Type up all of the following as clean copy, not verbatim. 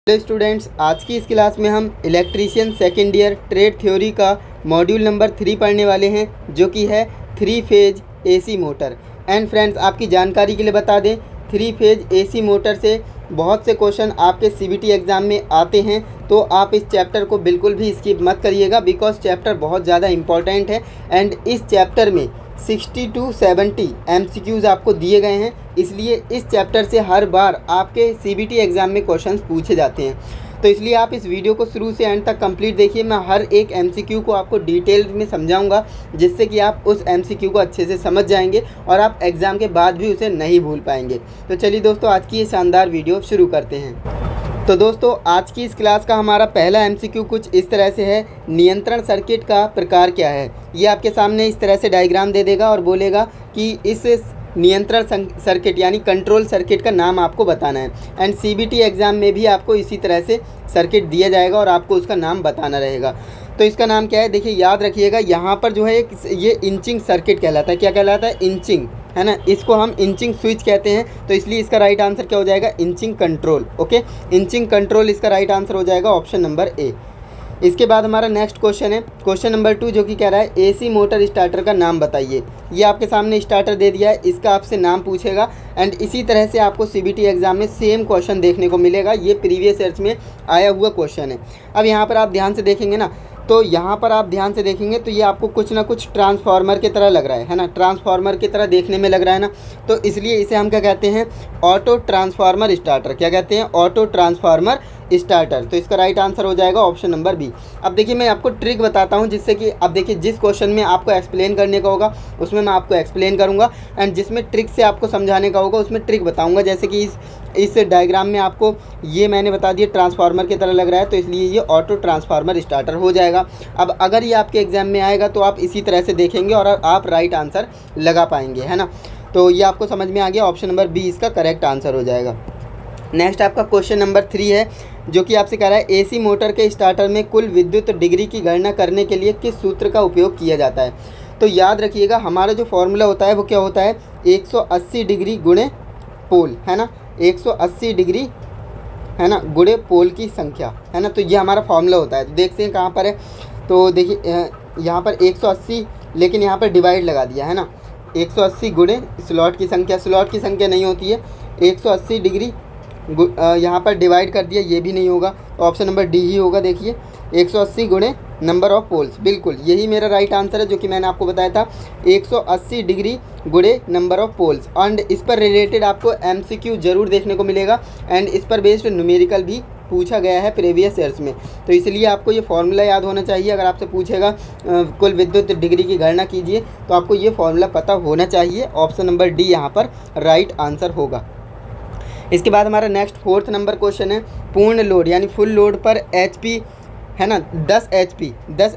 Hello students, आज की इस क्लास में हम electrician second year trade theory का मॉड्यूल नंबर 3 पढ़ने वाले हैं, जो कि है 3 phase AC motor. And friends, आपकी जानकारी के लिए बता दें, 3 फेज एसी मोटर से बहुत से क्वेश्चन आपके सीबीटी एग्ज़ाम में आते हैं, तो आप इस चैप्टर को बिल्कुल भी स्किप मत करिएगा, बिकॉज चैप्टर बहुत ज़्यादा इंपॉर्टेंट है। एंड इस चैप्टर में 60 to 70 MCQs आपको दिए गए हैं, इसलिए इस चैप्टर से हर बार आपके सीबीटी एग्ज़ाम में क्वेश्चंस पूछे जाते हैं। तो इसलिए आप इस वीडियो को शुरू से एंड तक कंप्लीट देखिए। मैं हर एक MCQ को आपको डिटेल में समझाऊंगा, जिससे कि आप उस MCQ को अच्छे से समझ जाएंगे और आप एग्ज़ाम के बाद भी उसे नहीं भूल पाएंगे। तो चलिए दोस्तों, आज की ये शानदार वीडियो शुरू करते हैं। तो दोस्तों, आज की इस क्लास का हमारा पहला MCQ कुछ इस तरह से है, नियंत्रण सर्किट का प्रकार क्या है। ये आपके सामने इस तरह से डायग्राम दे देगा और बोलेगा कि इस नियंत्रण सर्किट यानी कंट्रोल सर्किट का नाम आपको बताना है। एंड सीबीटी एग्ज़ाम में भी आपको इसी तरह से सर्किट दिया जाएगा और आपको उसका नाम बताना रहेगा। तो इसका नाम क्या है, देखिए याद रखिएगा, यहाँ पर जो है ये इंचिंग सर्किट कहलाता है। क्या कहलाता है? इंचिंग, है ना। इसको हम इंचिंग स्विच कहते हैं, तो इसलिए इसका राइट आंसर क्या हो जाएगा? Inching control. Okay, inching control इसका राइट आंसर हो जाएगा ऑप्शन नंबर ए। इसके बाद हमारा नेक्स्ट क्वेश्चन है, क्वेश्चन नंबर 2, जो कि कह रहा है एसी मोटर स्टार्टर का नाम बताइए। ये आपके सामने स्टार्टर दे दिया है, इसका आपसे नाम पूछेगा। एंड इसी तरह से आपको सीबीटी एग्जाम में सेम क्वेश्चन देखने को मिलेगा। ये प्रीवियस ईयर्स में आया हुआ क्वेश्चन है। अब यहाँ पर आप ध्यान से देखेंगे ना, तो यहाँ पर आप ध्यान से देखेंगे तो ये आपको कुछ ना कुछ ट्रांसफार्मर की तरह लग रहा है ना, ट्रांसफार्मर की तरह देखने में लग रहा है ना। तो इसलिए इसे हम क्या कहते हैं? Auto transformer starter. क्या कहते हैं? Auto transformer starter. तो इसका राइट आंसर हो जाएगा ऑप्शन नंबर बी। अब देखिए, मैं आपको ट्रिक बताता हूँ, जिससे कि अब देखिए, जिस क्वेश्चन में आपको एक्सप्लेन करने का होगा उसमें मैं आपको एक्सप्लेन करूँगा, एंड जिसमें ट्रिक से आपको समझाने का होगा उसमें ट्रिक बताऊँगा। जैसे कि इस डायग्राम में आपको ये मैंने बता दिया ट्रांसफार्मर की तरह लग रहा है, तो इसलिए ये ऑटो ट्रांसफार्मर स्टार्टर हो जाएगा। अब अगर ये आपके एग्जाम में आएगा तो आप इसी तरह से देखेंगे और आप राइट आंसर लगा पाएंगे, है ना। तो ये आपको समझ में आ गया, ऑप्शन नंबर बी इसका करेक्ट आंसर हो जाएगा। नेक्स्ट आपका क्वेश्चन नंबर 3 है, जो कि आपसे कह रहा है एसी मोटर के स्टार्टर में कुल विद्युत डिग्री की गणना करने के लिए किस सूत्र का उपयोग किया जाता है। तो याद रखिएगा, हमारा जो फॉर्मूला होता है वो क्या होता है? 180 डिग्री गुणे पोल, है ना। 180 डिग्री, है ना, गुणे पोल की संख्या, है ना। तो ये हमारा फॉर्मूला होता है। तो देखते हैं कहाँ पर है। तो देखिए, यहाँ पर 180, लेकिन यहाँ पर डिवाइड लगा दिया, है ना। 180 गुणे स्लॉट की संख्या नहीं होती है। 180 डिग्री यहाँ पर डिवाइड कर दिया, ये भी नहीं होगा, तो ऑप्शन नंबर डी ही होगा। देखिए, 180 गुणे नंबर ऑफ पोल्स, बिल्कुल यही मेरा राइट आंसर है, जो कि मैंने आपको बताया था, 180 डिग्री गुणे नंबर ऑफ पोल्स। एंड इस पर रिलेटेड आपको MCQ जरूर देखने को मिलेगा, एंड इस पर बेस्ड न्यूमेरिकल भी पूछा गया है प्रीवियस ईयर्स में। तो इसलिए आपको ये फॉर्मूला याद होना चाहिए। अगर आपसे पूछेगा कुल विद्युत डिग्री की गणना कीजिए, तो आपको ये फॉर्मूला पता होना चाहिए। ऑप्शन नंबर डी यहाँ पर राइट आंसर होगा। इसके बाद हमारा नेक्स्ट 4th नंबर क्वेश्चन है, पूर्ण लोड यानी फुल लोड पर HP, है ना, 10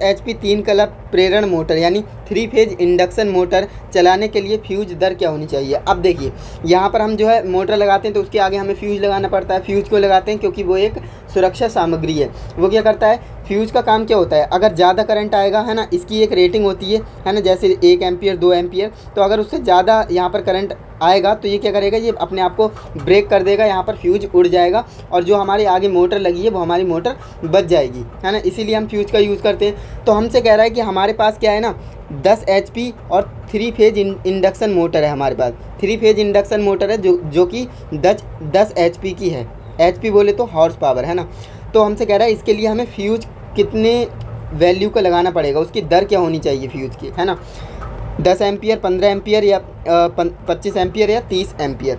HP 3 कला प्रेरण मोटर यानी 3 फेज इंडक्शन मोटर चलाने के लिए फ्यूज दर क्या होनी चाहिए। अब देखिए, यहाँ पर हम जो है मोटर लगाते हैं तो उसके आगे हमें फ्यूज लगाना पड़ता है। फ्यूज क्यों लगाते हैं? क्योंकि वो एक सुरक्षा सामग्री है। वो क्या करता है? फ्यूज का काम क्या होता है? अगर ज़्यादा करंट आएगा, है ना, इसकी एक रेटिंग होती है ना, जैसे 1 एम्पियर 2 एम्पियर, तो अगर उससे ज़्यादा यहाँ पर करंट आएगा तो ये क्या करेगा? ये अपने आप को ब्रेक कर देगा, यहाँ पर फ्यूज उड़ जाएगा और जो हमारे आगे मोटर लगी है वो हमारी मोटर बच जाएगी, है ना। इसीलिए हम फ्यूज का यूज़ करते हैं। तो हमसे कह रहा है कि हमारे पास क्या है ना, 10 HP और 3 फेज इंडक्शन मोटर है हमारे पास। 3 फेज इंडक्शन मोटर है जो कि 10 HP की है। HP बोले तो हॉर्स पावर, है ना। तो हमसे कह रहा है इसके लिए हमें फ्यूज कितने वैल्यू का लगाना पड़ेगा, उसकी दर क्या होनी चाहिए फ्यूज की, है ना। 10 एम्पियर, 15 एम्पियर या 25 एम्पियर या 30 एम्पियर।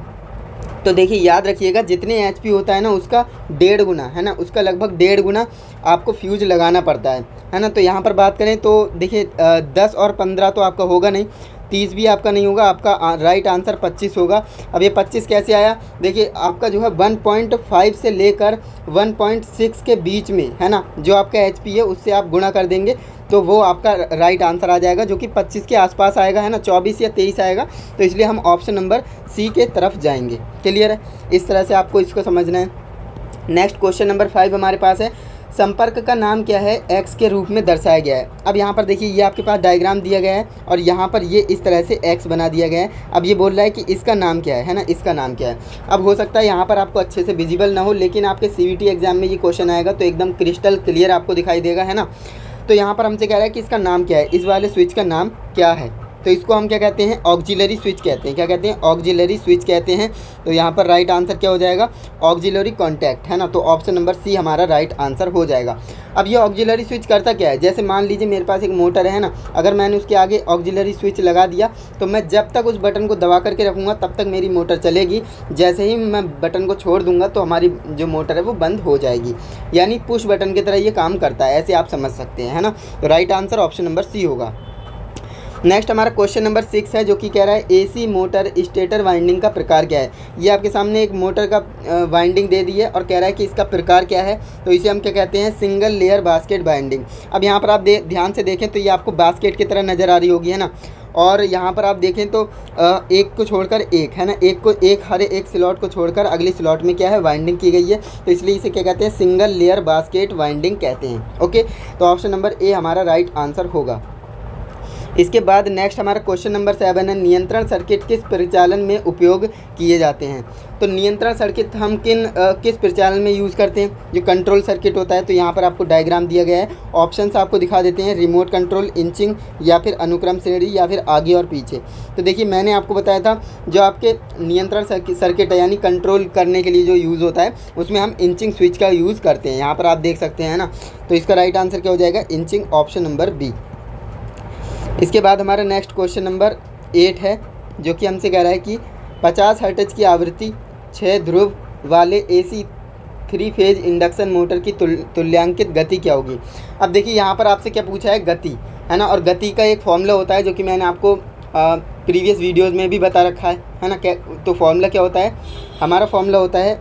तो देखिए, याद रखिएगा, जितने HP होता है ना उसका 1.5 गुना, है ना, उसका लगभग 1.5 गुना आपको फ्यूज लगाना पड़ता है ना। तो यहाँ पर बात करें तो देखिए, 10 और 15 तो आपका होगा नहीं, 30 भी आपका नहीं होगा, आपका राइट आंसर 25 होगा। अब ये 25 कैसे आया? देखिए, आपका जो है 1.5 से लेकर 1.6 के बीच में, है ना, जो आपका HP है उससे आप गुणा कर देंगे तो वो आपका राइट आंसर आ जाएगा, जो कि 25 के आसपास आएगा, है ना, 24 या 23 आएगा। तो इसलिए हम ऑप्शन नंबर सी के तरफ जाएंगे। क्लियर है? इस तरह से आपको इसको समझना है। नेक्स्ट क्वेश्चन नंबर 5 हमारे पास है, संपर्क का नाम क्या है, एक्स के रूप में दर्शाया गया है। अब यहाँ पर देखिए ये आपके पास डायग्राम दिया गया है और यहाँ पर ये इस तरह से एक्स बना दिया गया है। अब ये बोल रहा है कि इसका नाम क्या है ना, इसका नाम क्या है। अब हो सकता है यहाँ पर आपको अच्छे से विजिबल ना हो, लेकिन आपके CVT एग्जाम में ये क्वेश्चन आएगा तो एकदम क्रिस्टल क्लियर आपको दिखाई देगा, है ना। तो यहाँ पर हमसे कह रहा है कि इसका नाम क्या है, इस वाले स्विच का नाम क्या है। तो इसको हम क्या कहते हैं, ऑक्सिलरी स्विच कहते हैं। क्या कहते हैं, ऑक्सिलरी स्विच कहते हैं। तो यहाँ पर राइट आंसर क्या हो जाएगा, ऑक्सिलरी कॉन्टैक्ट, है ना। तो ऑप्शन नंबर सी हमारा राइट आंसर हो जाएगा। अब ये ऑक्सिलरी स्विच करता क्या है, जैसे मान लीजिए मेरे पास एक मोटर है ना, अगर मैंने उसके आगे ऑक्सिलरी स्विच लगा दिया तो मैं जब तक उस बटन को दबा करके रखूँगा तब तक मेरी मोटर चलेगी। जैसे ही मैं बटन को छोड़ दूँगा तो हमारी जो मोटर है वो बंद हो जाएगी। यानी पुश बटन की तरह ये काम करता है, ऐसे आप समझ सकते हैं, है ना। तो right answer option number C होगा। नेक्स्ट हमारा क्वेश्चन नंबर 6 है, जो कि कह रहा है AC मोटर स्टेटर वाइंडिंग का प्रकार क्या है। ये आपके सामने एक मोटर का वाइंडिंग दे दी है और कह रहा है कि इसका प्रकार क्या है। तो इसे हम क्या कहते हैं, सिंगल लेयर बास्केट वाइंडिंग। अब यहाँ पर आप ध्यान से देखें तो ये आपको बास्केट की तरह नज़र आ रही होगी, है ना। और यहाँ पर आप देखें तो एक को छोड़कर एक, है ना, हर एक स्लॉट को छोड़कर अगली स्लॉट में क्या है, वाइंडिंग की गई है। तो इसलिए इसे क्या कहते हैं, सिंगल लेयर बास्केट वाइंडिंग कहते हैं। ओके, तो ऑप्शन नंबर ए हमारा राइट आंसर होगा। इसके बाद नेक्स्ट हमारा क्वेश्चन नंबर 7 है, नियंत्रण सर्किट किस परिचालन में उपयोग किए जाते हैं। तो नियंत्रण सर्किट हम किस परिचालन में यूज़ करते हैं, जो कंट्रोल सर्किट होता है। तो यहाँ पर आपको डायग्राम दिया गया है, ऑप्शंस आपको दिखा देते हैं, रिमोट कंट्रोल, इंचिंग या फिर अनुक्रम श्रेणी या फिर आगे और पीछे। तो देखिए मैंने आपको बताया था जो आपके नियंत्रण सर्किट है यानी कंट्रोल करने के लिए जो यूज़ होता है उसमें हम इंचिंग स्विच का यूज़ करते हैं। यहाँ पर आप देख सकते हैं ना। तो इसका राइट आंसर क्या हो जाएगा, इंचिंग, ऑप्शन नंबर बी। इसके बाद हमारा नेक्स्ट क्वेश्चन नंबर 8 है, जो कि हमसे कह रहा है कि 50 हर्ट्ज की आवृत्ति 6 ध्रुव वाले AC 3 फेज इंडक्शन मोटर की तुल्यांकित गति क्या होगी। अब देखिए यहाँ पर आपसे क्या पूछा है, गति, है ना। और गति का एक फॉर्मूला होता है जो कि मैंने आपको प्रीवियस वीडियोज़ में भी बता रखा है ना। तो फॉर्मूला क्या होता है, हमारा फॉर्मूला होता है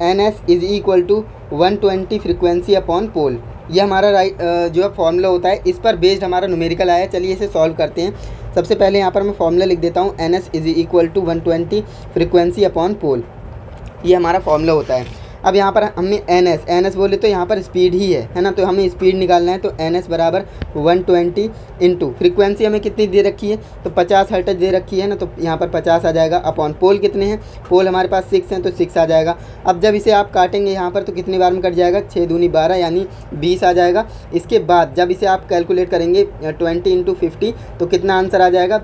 NS = 120 फ्रिक्वेंसी अपॉन पोल। ये हमारा जो है फॉर्मूला होता है, इस पर बेस्ड हमारा न्यूमेरिकल आया है। चलिए इसे सॉल्व करते हैं। सबसे पहले यहाँ पर मैं फॉर्मूला लिख देता हूँ, NS = 120 फ्रिक्वेंसी अपॉन पोल। ये हमारा फॉर्मूला होता है। अब यहाँ पर हमें NS बोले तो यहाँ पर स्पीड ही है ना। तो हमें स्पीड निकालना है। तो NS = 120 इंटू फ्रिक्वेंसी हमें कितनी दे रखी है, तो 50 हर्ट्ज दे रखी है ना। तो यहाँ पर 50 आ जाएगा, अपॉन पोल कितने हैं, पोल हमारे पास 6 हैं तो 6 आ जाएगा। अब जब इसे आप काटेंगे यहाँ पर तो कितनी बार में कट जाएगा, 6 दूनी 12 यानी 20 आ जाएगा। इसके बाद जब इसे आप कैलकुलेट करेंगे 20 × 50 तो कितना आंसर आ जाएगा,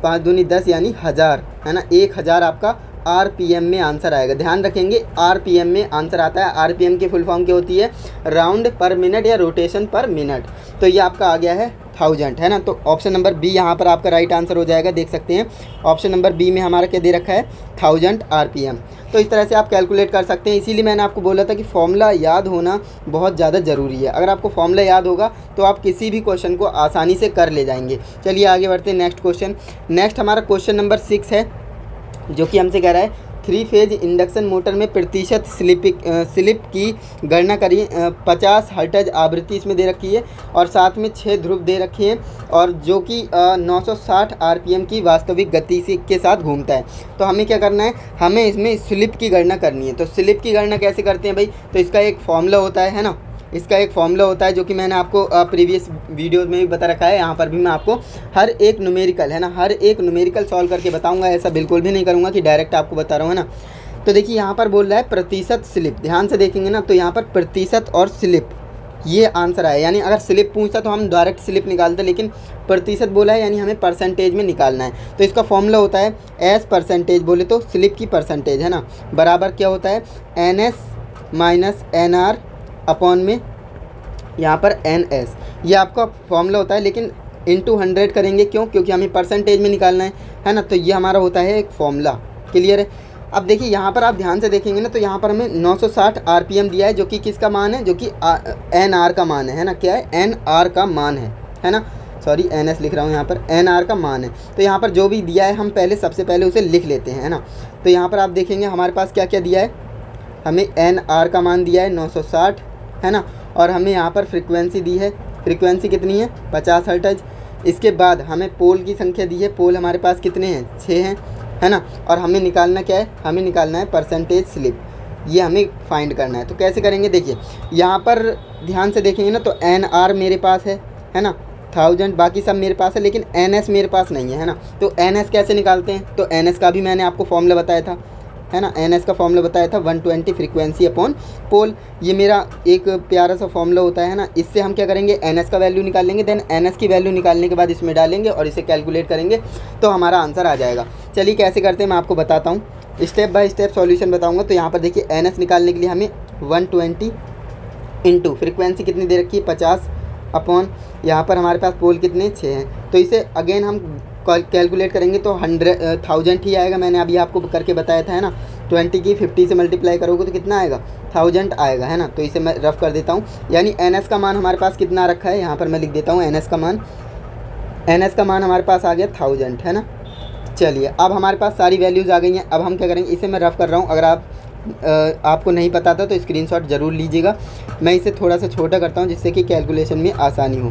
5 दूनी 10 यानी 1000, है ना। 1000 आपका RPM में आंसर आएगा। ध्यान रखेंगे RPM में आंसर आता है। RPM की फुल फॉर्म क्या होती है, राउंड पर मिनट या रोटेशन पर मिनट। तो ये आपका आ गया है 1000, है ना। तो ऑप्शन नंबर बी यहाँ पर आपका राइट आंसर हो जाएगा। देख सकते हैं ऑप्शन नंबर बी में हमारा क्या दे रखा है, 1000 RPM। तो इस तरह से आप कैलकुलेट कर सकते हैं। इसीलिए मैंने आपको बोला था कि फॉर्मूला याद होना बहुत ज़्यादा ज़रूरी है। अगर आपको फॉर्मूला याद होगा तो आप किसी भी क्वेश्चन को आसानी से कर ले जाएंगे। चलिए आगे बढ़ते हैं नेक्स्ट क्वेश्चन। नेक्स्ट हमारा क्वेश्चन नंबर 6 है, जो कि हमसे कह रहा है 3 फेज इंडक्शन मोटर में प्रतिशत स्लिप की गणना करिए। 50 हर्ट्ज आवृत्ति इसमें दे रखी है और साथ में 6 ध्रुव दे रखे हैं, और जो कि 960 RPM की वास्तविक गति के साथ घूमता है। तो हमें क्या करना है, हमें इसमें स्लिप की गणना करनी है। तो स्लिप की गणना कैसे करते हैं भाई, तो इसका एक फॉर्मूला होता है ना। इसका एक फॉर्मूला होता है जो कि मैंने आपको प्रीवियस वीडियोज़ में भी बता रखा है। यहाँ पर भी मैं आपको हर एक न्यूमेरिकल, है ना, हर एक न्यूमेरिकल सॉल्व करके बताऊंगा। ऐसा बिल्कुल भी नहीं करूँगा कि डायरेक्ट आपको बता रहा हूँ, है ना। तो देखिए यहाँ पर बोल रहा है प्रतिशत स्लिप। ध्यान से देखेंगे ना तो यहाँ पर प्रतिशत और स्लिप ये आंसर आया। यानी अगर स्लिप पूछता तो हम डायरेक्ट स्लिप निकालते, लेकिन प्रतिशत बोला है यानी हमें परसेंटेज में निकालना है। तो इसका फॉर्मूला होता है एस परसेंटेज बोले तो स्लिप की परसेंटेज, है ना, बराबर क्या होता है, NS - NR अपॉन में यहाँ पर NS। ये आपका फॉर्मूला होता है, लेकिन इंटू 100 करेंगे, क्यों, क्योंकि हमें परसेंटेज में निकालना है ना। तो ये हमारा होता है एक फॉर्मूला। क्लियर है। अब देखिए यहाँ पर आप ध्यान से देखेंगे ना तो यहाँ पर हमें 960 RPM दिया है, जो कि किसका मान है, जो कि NR का मान है ना। क्या है, NR का मान है ना। सॉरी NS लिख रहा हूँ, यहाँ पर NR का मान है। तो यहाँ पर जो भी दिया है हम सबसे पहले उसे लिख लेते हैं, है ना। तो यहाँ पर आप देखेंगे हमारे पास क्या क्या दिया है, हमें NR का मान दिया है 960, है ना। और हमें यहाँ पर फ्रीक्वेंसी दी है, फ्रीक्वेंसी कितनी है, 50 हर्ट्ज। इसके बाद हमें पोल की संख्या दी है, पोल हमारे पास कितने हैं, 6 हैं, है ना। और हमें निकालना क्या है, हमें निकालना है परसेंटेज स्लिप। ये हमें फाइंड करना है। तो कैसे करेंगे, देखिए यहाँ पर ध्यान से देखेंगे ना, तो NR मेरे पास है ना 1000, बाकी सब मेरे पास है, लेकिन NS मेरे पास नहीं है ना। तो NS कैसे निकालते हैं, तो NS का भी मैंने आपको फॉर्मूला बताया था, है ना। NS का फॉर्मूला बताया था 120 फ्रीक्वेंसी अपॉन पोल। ये मेरा एक प्यारा सा फॉर्मूला होता है ना। इससे हम क्या करेंगे, NS का वैल्यू निकाल लेंगे, देन NS की वैल्यू निकालने के बाद इसमें डालेंगे और इसे कैलकुलेट करेंगे तो हमारा आंसर आ जाएगा। चलिए कैसे करते हैं मैं आपको बताता हूँ, स्टेप बाय स्टेप सॉल्यूशन बताऊँगा। तो यहाँ पर देखिए NS निकालने के लिए हमें 120 इंटू फ्रीक्वेंसी कितनी दे रखी है 50 अपॉन यहाँ पर हमारे पास पोल कितने 6 हैं। तो इसे अगेन हम कैलकुलेट करेंगे तो 1000 ही आएगा। मैंने अभी आपको करके बताया था, है ना। 20 की 50 से मल्टीप्लाई करोगे तो कितना आएगा 1000 आएगा, है ना। तो इसे मैं रफ कर देता हूँ, यानी NS का मान हमारे पास कितना रखा है, यहाँ पर मैं लिख देता हूँ NS का मान हमारे पास आ गया 1000, है ना। चलिए अब हमारे पास सारी वैल्यूज़ आ गई हैं। अब हम क्या करेंगे, इसे मैं रफ़ कर रहा हूँ, अगर आपको नहीं पता था तो स्क्रीनशॉट ज़रूर लीजिएगा। मैं इसे थोड़ा सा छोटा करता हूँ जिससे कि कैलकुलेशन में आसानी हो।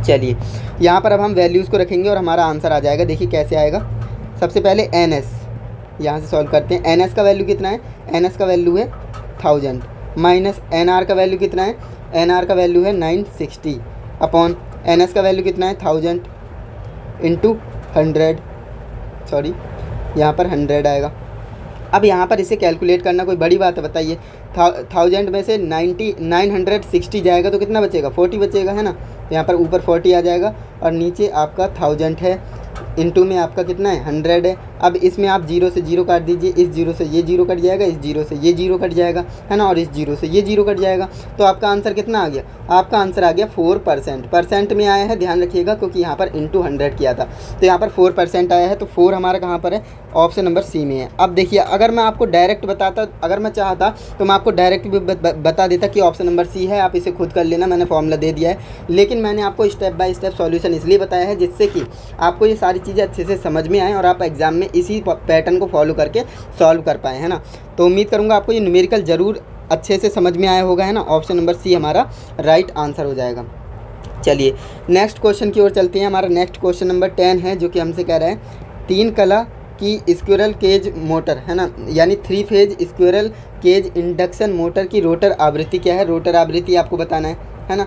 चलिए यहाँ पर अब हम वैल्यूज़ को रखेंगे और हमारा आंसर आ जाएगा। देखिए कैसे आएगा, सबसे पहले NS यहाँ से सॉल्व करते हैं। NS का वैल्यू कितना है, NS का वैल्यू है 1000 माइनस NR का वैल्यू कितना है, NR का वैल्यू है 960 अपॉन NS का वैल्यू कितना है 1000 इंटू 100, सॉरी यहाँ पर 100 आएगा। अब यहाँ पर इसे कैलकुलेट करना कोई बड़ी बात है, बताइए। 1000 में से 960 जाएगा तो कितना बचेगा 40 बचेगा, है ना। यहाँ पर ऊपर 40 आ जाएगा और नीचे आपका 1000 है, इंटू में आपका कितना है 100 है। अब इसमें आप 0 से 0 काट दीजिए, इस 0 से ये 0 कट जाएगा, इस 0 से ये 0 कट जाएगा, है ना, और इस 0 से ये 0 कट जाएगा। तो आपका आंसर कितना आ गया, आपका आंसर आ गया 4%। परसेंट में आया है, ध्यान रखिएगा, क्योंकि यहाँ पर इंटू 100 किया था तो यहाँ पर 4% आया है। तो 4 हमारा कहाँ पर है, ऑप्शन नंबर सी में है। अब देखिए अगर मैं आपको डायरेक्ट बताता, अगर मैं चाहता तो मैं आपको डायरेक्ट भी बता देता कि ऑप्शन नंबर सी है, आप इसे खुद कर लेना, मैंने फॉर्मूला दे दिया है। लेकिन मैंने आपको स्टेप बाय स्टेप सॉल्यूशन इसलिए बताया है जिससे कि आपको ये सारी चीज़ें अच्छे से समझ में आए और आप एग्जाम में इसी पैटर्न को फॉलो करके सॉल्व कर पाएँ, है ना। तो उम्मीद करूँगा आपको ये न्यूमेरिकल ज़रूर अच्छे से समझ में आया होगा, है ना। ऑप्शन नंबर सी हमारा राइट आंसर हो जाएगा। चलिए नेक्स्ट क्वेश्चन की ओर चलते हैं। हमारा नेक्स्ट क्वेश्चन नंबर 10 है, जो कि हमसे कह रहा है 3 कला की स्क्विरल केज मोटर, है ना, यानी 3 phase squirrel cage induction motor की रोटर आवृत्ति क्या है, रोटर आवृत्ति आपको बताना है ना।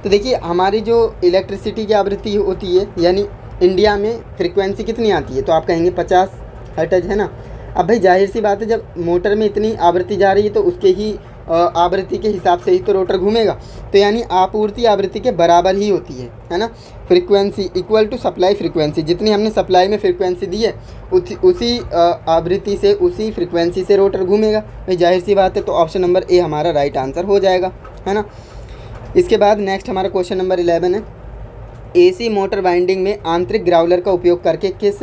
तो देखिए हमारी जो इलेक्ट्रिसिटी की आवृत्ति होती है, यानी इंडिया में फ्रीक्वेंसी कितनी आती है, तो आप कहेंगे 50 हर्ट्ज, है ना। अब भाई जाहिर सी बात है, जब मोटर में इतनी आवृत्ति जा रही है तो उसके ही आवृत्ति के हिसाब से ही तो रोटर घूमेगा। तो यानी आपूर्ति आवृत्ति के बराबर ही होती है ना। Frequency equal to supply frequency, जितनी हमने सप्लाई में फ्रीक्वेंसी दी है उसी आवृत्ति से, उसी फ्रीक्वेंसी से रोटर घूमेगा। भाई जाहिर सी बात है, तो ऑप्शन नंबर ए हमारा राइट आंसर हो जाएगा, है ना। इसके बाद नेक्स्ट हमारा क्वेश्चन नंबर 11 है, एसी मोटर वाइंडिंग में आंतरिक ग्राउलर का उपयोग करके किस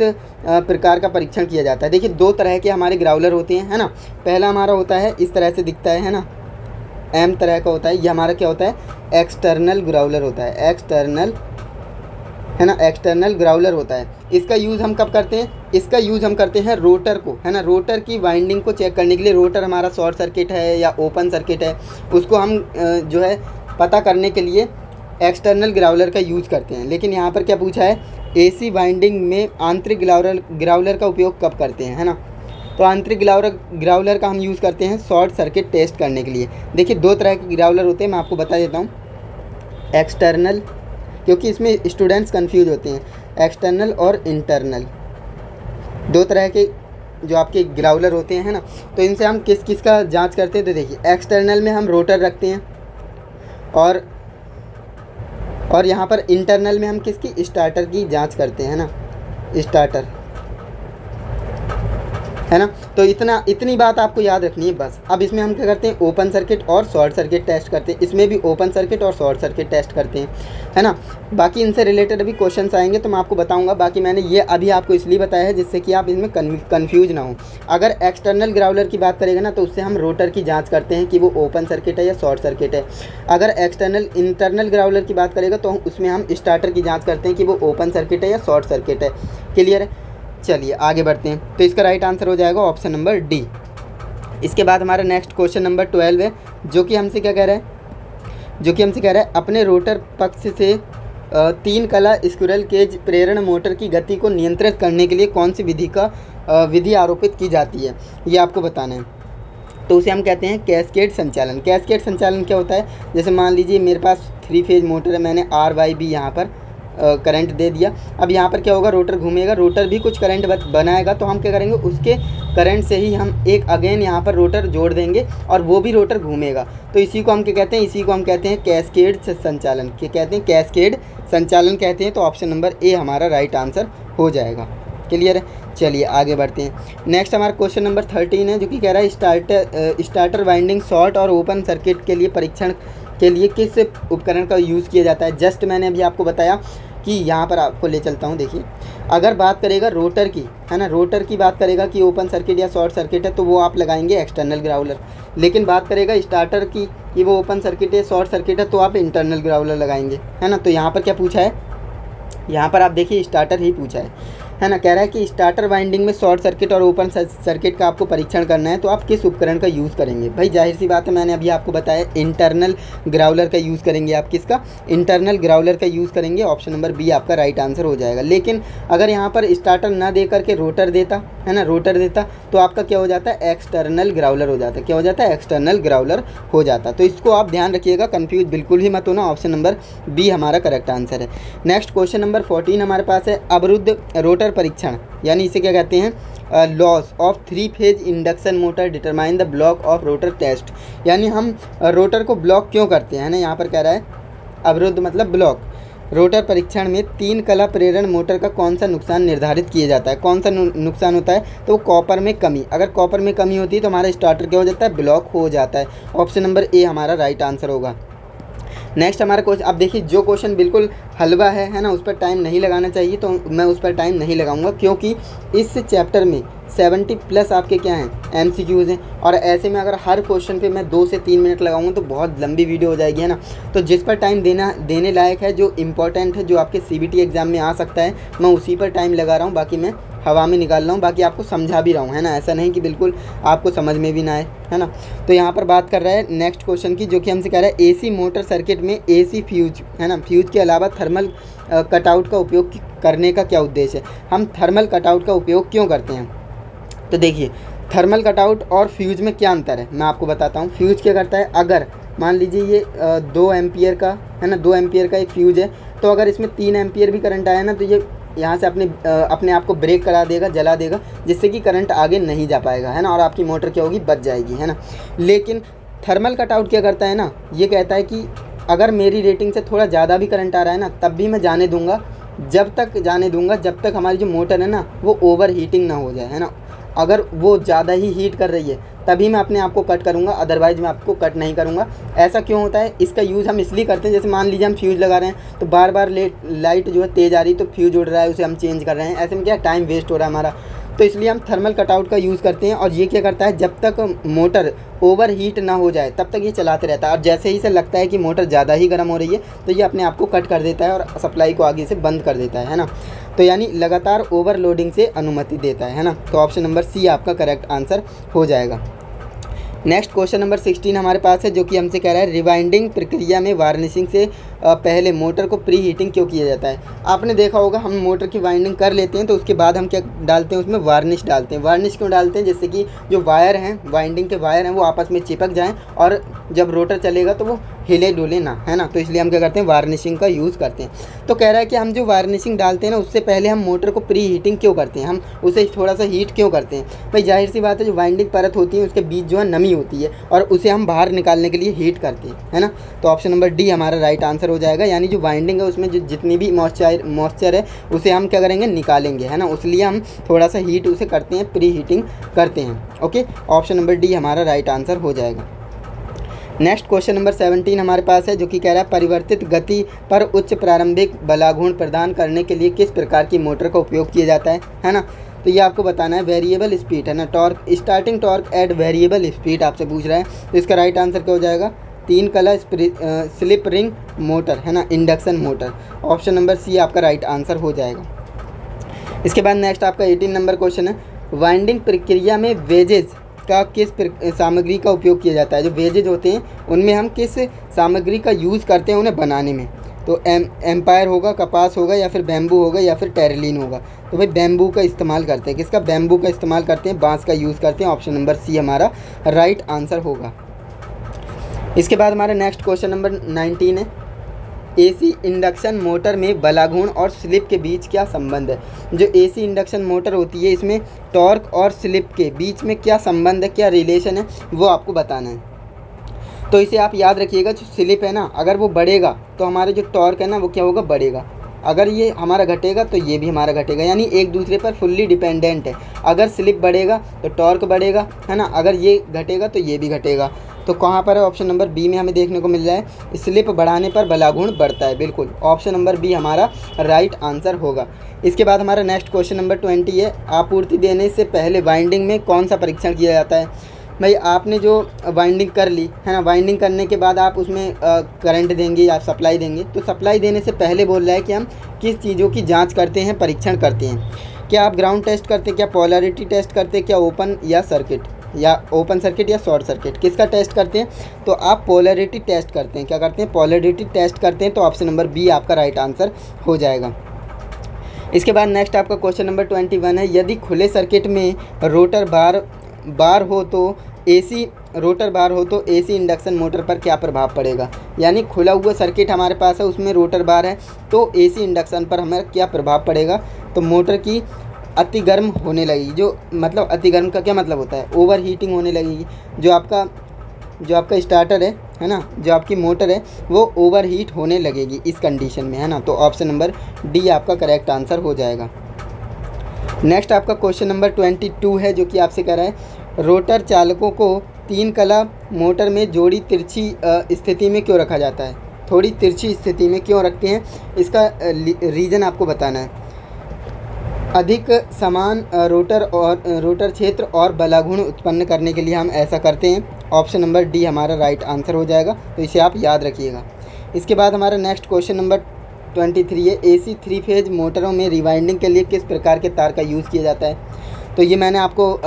प्रकार का परीक्षण किया जाता है। देखिए 2 तरह के हमारे ग्राउलर होते हैं, है ना। पहला हमारा होता है इस तरह से दिखता है ना, एम तरह का होता है। ये हमारा क्या होता है, एक्सटर्नल ग्राउलर होता है, एक्सटर्नल, है ना, एक्सटर्नल ग्राउलर होता है। इसका यूज़ हम कब करते हैं, इसका यूज़ हम करते हैं रोटर को, है ना, रोटर की वाइंडिंग को चेक करने के लिए। रोटर हमारा शॉर्ट सर्किट है या ओपन सर्किट है, उसको हम जो है पता करने के लिए एक्सटर्नल ग्राउलर का यूज़ करते हैं। लेकिन यहाँ पर क्या पूछा है, एसी वाइंडिंग में आंतरिक ग्राउलर का उपयोग कब करते हैं, है ना। तो आंतरिक ग्राउलर का हम यूज़ करते हैं शॉर्ट सर्किट टेस्ट करने के लिए। देखिए 2 तरह के ग्राउलर होते हैं, मैं आपको बता देता हूँ। एक्सटर्नल, क्योंकि इसमें स्टूडेंट्स कंफ्यूज होते हैं, एक्सटर्नल और इंटरनल, 2 तरह के जो आपके ग्राउलर होते हैं, है ना। तो इनसे हम किस किस का जांच करते हैं, तो देखिए एक्सटर्नल में हम रोटर रखते हैं और यहाँ पर इंटरनल में हम किसकी, स्टार्टर की जांच करते हैं, है ना, स्टार्टर, है ना। तो इतनी बात आपको याद रखनी है बस। अब इसमें हम क्या करते हैं, ओपन सर्किट और शॉर्ट सर्किट टेस्ट करते हैं। इसमें भी ओपन सर्किट और शॉर्ट सर्किट टेस्ट करते हैं, है ना। बाकी इनसे रिलेटेड अभी क्वेश्चंस आएंगे तो मैं आपको बताऊंगा। बाकी मैंने ये अभी आपको इसलिए बताया है जिससे कि आप इसमें कन्फ्यूज ना हो। अगर एक्सटर्नल ग्राउलर की बात करेगा ना, तो उससे हम रोटर की जाँच करते हैं कि वो ओपन सर्किट है या शॉर्ट सर्किट है। अगर इंटरनल ग्राउलर की बात करेगा तो उसमें हम स्टार्टर की जाँच करते हैं कि वो ओपन सर्किट है या शॉर्ट सर्किट है। क्लियर है। चलिए आगे बढ़ते हैं। तो इसका राइट आंसर हो जाएगा ऑप्शन नंबर डी। इसके बाद हमारा नेक्स्ट क्वेश्चन नंबर 12 है, जो कि हमसे क्या कह रहा है, अपने रोटर पक्ष से 3 कला स्क्विरल केज प्रेरण मोटर की गति को नियंत्रित करने के लिए कौन सी विधि आरोपित की जाती है, ये आपको बताना है। तो उसे हम कहते हैं कैस्केड संचालन। कैस्केड संचालन क्या होता है, जैसे मान लीजिए मेरे पास 3 फेज मोटर है, मैंने RYB यहाँ पर करंट दे दिया। अब यहाँ पर क्या होगा, रोटर घूमेगा, रोटर भी कुछ करंट बनाएगा, तो हम क्या करेंगे, उसके करंट से ही हम एक अगेन यहाँ पर रोटर जोड़ देंगे और वो भी रोटर घूमेगा। तो इसी को हम क्या कहते हैं, इसी को हम कहते हैं कैस्केड संचालन। क्या कहते हैं, कैस्केड संचालन कहते हैं। तो ऑप्शन नंबर ए हमारा राइट आंसर हो जाएगा। क्लियर है, चलिए आगे बढ़ते हैं। नेक्स्ट हमारा क्वेश्चन नंबर 13 है, जो कि कह रहा है स्टार्टर वाइंडिंग शॉर्ट और ओपन सर्किट के लिए परीक्षण के लिए किस उपकरण का यूज़ किया जाता है। जस्ट मैंने अभी आपको बताया कि यहाँ पर आपको ले चलता हूँ। देखिए, अगर बात करेगा रोटर की, है ना, रोटर की बात करेगा कि ओपन सर्किट या शॉर्ट सर्किट है, तो वो आप लगाएंगे एक्सटर्नल ग्राउलर। लेकिन बात करेगा स्टार्टर की कि वो ओपन सर्किट है, शॉर्ट सर्किट है, तो आप इंटरनल ग्राउलर लगाएंगे, है ना। तो यहाँ पर क्या पूछा है, यहाँ पर आप देखिए स्टार्टर ही पूछा है ना। कह रहा है कि स्टार्टर वाइंडिंग में शॉर्ट सर्किट और ओपन सर्किट का आपको परीक्षण करना है, तो आप किस उपकरण का यूज़ करेंगे। भाई जाहिर सी बात है, मैंने अभी आपको बताया इंटरनल ग्राउलर का यूज़ करेंगे। आप किसका, इंटरनल ग्राउलर का यूज़ करेंगे। ऑप्शन नंबर बी आपका राइट आंसर हो जाएगा। लेकिन अगर यहाँ पर स्टार्टर ना दे करके रोटर देता, है ना, रोटर देता, तो आपका क्या हो जाता है, एक्सटर्नल ग्राउलर हो जाता है। क्या हो जाता है, एक्सटर्नल ग्राउलर हो जाता। तो इसको आप ध्यान रखिएगा, कन्फ्यूज बिल्कुल ही मत होना। ऑप्शन नंबर बी हमारा करेक्ट आंसर है। नेक्स्ट क्वेश्चन नंबर 14 हमारे पास है, अवरुद्ध रोटर परीक्षण, यानी इसे क्या कहते हैं, loss of 3 phase induction motor determine the block of rotor test. यानी हम रोटर को ब्लॉक क्यों करते हैं, है ना। यहाँ पर कह रहा है अवरुद्ध मतलब ब्लॉक। रोटर परीक्षण में 3 कला प्रेरण मोटर का कौन सा नुकसान निर्धारित किया जाता है। कौन सा नुकसान होता है, तो कॉपर में कमी। अगर कॉपर में कमी होती है तो हमारा स्टार्टर क्या हो जाता है, ब्लॉक हो जाता है। ऑप्शन नंबर ए हमारा राइट आंसर होगा। नेक्स्ट हमारा क्वेश्चन, अब देखिए जो क्वेश्चन बिल्कुल हलवा है ना, उस पर टाइम नहीं लगाना चाहिए, तो मैं उस पर टाइम नहीं लगाऊंगा, क्योंकि इस चैप्टर में 70+ आपके क्या हैं, MCQs हैं। और ऐसे में अगर हर क्वेश्चन पे मैं 2 से 3 मिनट लगाऊंगा तो बहुत लंबी वीडियो हो जाएगी, है ना। तो जिस पर टाइम देने लायक है, जो इम्पोर्टेंट है, जो आपके CBT एग्ज़ाम में आ सकता है, मैं उसी पर टाइम लगा रहा हूँ। बाकी मैं हवा में निकाल रहा हूँ, बाकी आपको समझा भी रहा हूँ, है ना। ऐसा नहीं कि बिल्कुल आपको समझ में भी ना आए, है ना। तो यहाँ पर बात कर रहा है नेक्स्ट क्वेश्चन की, जो कि हमसे कह रहा है AC मोटर सर्किट में AC फ्यूज, है ना, फ्यूज के अलावा थर्मल कटआउट का उपयोग करने का क्या उद्देश्य है। हम थर्मल कटआउट का उपयोग क्यों करते हैं, तो देखिए थर्मल कटआउट और फ्यूज में क्या अंतर है, मैं आपको बताता हूँ। फ्यूज क्या करता है, अगर मान लीजिए ये 2 एम्पियर का, है ना, 2 एम्पियर का एक फ्यूज है, तो अगर इसमें 3 एम्पियर भी करंट आया ना, तो ये यहाँ से अपने आप को ब्रेक करा देगा, जला देगा, जिससे कि करंट आगे नहीं जा पाएगा, है ना, और आपकी मोटर क्या होगी, बच जाएगी, है ना। लेकिन थर्मल कटआउट क्या करता है ना, ये कहता है कि अगर मेरी रेटिंग से थोड़ा ज़्यादा भी करंट आ रहा है ना, तब भी मैं जाने दूंगा, जब तक हमारी जो मोटर है ना वो ओवर हीटिंग ना हो जाए, है ना। अगर वो ज़्यादा ही हीट कर रही है तभी मैं अपने आप को कट करूँगा, अदरवाइज़ मैं आपको कट नहीं करूँगा। ऐसा क्यों होता है, इसका यूज़ हम इसलिए करते हैं, जैसे मान लीजिए हम फ्यूज़ लगा रहे हैं, तो बार बार लाइट जो है तेज़ आ रही, तो फ्यूज़ उड़ रहा है, उसे हम चेंज कर रहे हैं, ऐसे में क्या टाइम वेस्ट हो रहा है हमारा। तो इसलिए हम थर्मल कटआउट का यूज़ करते हैं। और ये क्या करता है, जब तक मोटर ओवर हीट ना हो जाए तब तक ये चलाते रहता है, और जैसे ही इसे लगता है कि मोटर ज़्यादा ही गर्म हो रही है, तो ये अपने आप को कट कर देता है और सप्लाई को आगे से बंद कर देता है ना। तो यानी लगातार ओवरलोडिंग से अनुमति देता है ना। तो ऑप्शन नंबर सी आपका करेक्ट आंसर हो जाएगा। नेक्स्ट क्वेश्चन नंबर 16 हमारे पास है, जो कि हमसे कह रहा है रिवाइंडिंग प्रक्रिया में वार्निशिंग से पहले मोटर को प्री हीटिंग क्यों किया जाता है। आपने देखा होगा, हम मोटर की वाइंडिंग कर लेते हैं तो उसके बाद हम क्या डालते हैं, उसमें वार्निश डालते हैं। वार्निश क्यों डालते हैं, जिससे कि जो वायर हैं, वाइंडिंग के वायर हैं, वो आपस में चिपक जाएँ और जब रोटर चलेगा तो वो हिले डुले ना, है ना। तो इसलिए हम क्या करते हैं, वार्निशिंग का यूज़ करते हैं। तो कह रहा है कि हम जो वार्निशिंग डालते हैं ना, उससे पहले हम मोटर को प्री हीटिंग क्यों करते हैं, हम उसे थोड़ा सा हीट क्यों करते हैं। भाई जाहिर सी बात है, जो वाइंडिंग परत होती है उसके बीच जो है नमी होती है, और उसे हम बाहर निकालने के लिए हीट करते हैं, है ना। तो ऑप्शन नंबर डी हमारा राइट आंसर हो जाएगा। यानी जो वाइंडिंग है उसमें जो जितनी भी मॉइस्चर है उसे हम क्या करेंगे, निकालेंगे, है ना। इसलिए हम थोड़ा सा हीट उसे करते हैं, प्री हीटिंग करते हैं। ओके, ऑप्शन नंबर डी हमारा राइट आंसर हो जाएगा। नेक्स्ट क्वेश्चन नंबर 17 हमारे पास है, जो कि कह रहा है परिवर्तित गति पर उच्च प्रारंभिक बलागुण प्रदान करने के लिए किस प्रकार की मोटर का उपयोग किया जाता है ना। तो ये आपको बताना है, वेरिएबल स्पीड, है ना, torque, starting torque eight variable speed आपसे पूछ रहा है। तो इसका राइट आंसर क्या हो जाएगा, 3 कला स्लिप रिंग मोटर, है ना, induction motor. Option number C आपका राइट आंसर हो जाएगा। इसके बाद नेक्स्ट आपका 18 नंबर क्वेश्चन है, वाइंडिंग प्रक्रिया में वेजेज का किस सामग्री का उपयोग किया जाता है। जो वेजेज होते हैं उनमें हम किस सामग्री का यूज़ करते हैं उन्हें बनाने में। तो एम्पायर होगा, कपास होगा, या फिर बैम्बू होगा, या फिर टेरिलीन होगा। तो भाई बैम्बू का इस्तेमाल करते हैं। किसका? बैम्बू का इस्तेमाल करते हैं, बांस का यूज़ करते हैं। ऑप्शन नंबर सी हमारा राइट आंसर होगा। इसके बाद हमारा नेक्स्ट क्वेश्चन नंबर 19 है, एसी इंडक्शन मोटर में बलाघूर्ण और स्लिप के बीच क्या संबंध है? जो एसी इंडक्शन मोटर होती है इसमें टॉर्क और स्लिप के बीच में क्या संबंध है, क्या रिलेशन है, वो आपको बताना है। तो इसे आप याद रखिएगा, जो स्लिप है ना, अगर वो बढ़ेगा तो हमारे जो टॉर्क है ना वो क्या होगा? बढ़ेगा। अगर ये हमारा घटेगा तो ये भी हमारा घटेगा, यानी एक दूसरे पर फुल्ली डिपेंडेंट है। अगर स्लिप बढ़ेगा तो टॉर्क बढ़ेगा, है ना, अगर ये घटेगा तो ये भी घटेगा। तो कहाँ पर है? ऑप्शन नंबर बी में हमें देखने को मिल रहा है, स्लिप बढ़ाने पर बलाघूर्ण बढ़ता है। बिल्कुल ऑप्शन नंबर बी हमारा राइट आंसर होगा। इसके बाद हमारा नेक्स्ट क्वेश्चन नंबर 20 है, आपूर्ति देने से पहले वाइंडिंग में कौन सा परीक्षण किया जाता है? भाई आपने जो वाइंडिंग कर ली है ना, वाइंडिंग करने के बाद आप उसमें करंट देंगे या सप्लाई देंगे, तो सप्लाई देने से पहले बोल रहा है कि हम किस चीज़ों की जांच करते हैं, परीक्षण करते हैं। क्या आप ग्राउंड टेस्ट करते हैं, क्या पोलैरिटी टेस्ट करते हैं, क्या ओपन या सर्किट, या ओपन सर्किट या शॉर्ट सर्किट, किसका टेस्ट करते हैं? तो आप पोलैरिटी टेस्ट करते हैं। क्या करते हैं? पोलैरिटी टेस्ट करते हैं। तो ऑप्शन नंबर बी आपका राइट आंसर हो जाएगा। इसके बाद नेक्स्ट आपका क्वेश्चन नंबर 21 है, यदि खुले सर्किट में रोटर बार हो तो एसी इंडक्शन मोटर पर क्या प्रभाव पड़ेगा? यानी खुला हुआ सर्किट हमारे पास है, उसमें रोटर बार है, तो एसी इंडक्शन पर हमें क्या प्रभाव पड़ेगा? तो मोटर की अति गर्म होने लगेगी। जो मतलब अति गर्म का क्या मतलब होता है? ओवर हीटिंग होने लगेगी। जो आपका स्टार्टर है ना, जो आपकी मोटर है वो ओवर हीट होने लगेगी इस कंडीशन में, है ना। तो ऑप्शन नंबर डी आपका करेक्ट आंसर हो जाएगा। नेक्स्ट आपका क्वेश्चन नंबर 22 है, जो कि आपसे कह रहा है, रोटर चालकों को 3 कला मोटर में जोड़ी तिरछी स्थिति में क्यों रखा जाता है? थोड़ी तिरछी स्थिति में क्यों रखते हैं, इसका रीज़न आपको बताना है। अधिक समान रोटर क्षेत्र और बलाघूर्ण उत्पन्न करने के लिए हम ऐसा करते हैं। ऑप्शन नंबर डी हमारा राइट आंसर हो जाएगा, तो इसे आप याद रखिएगा। इसके बाद हमारा नेक्स्ट क्वेश्चन नंबर 23 है, एसी 3 फेज मोटरों में रिवाइंडिंग के लिए किस प्रकार के तार का यूज़ किया जाता है? तो ये मैंने आपको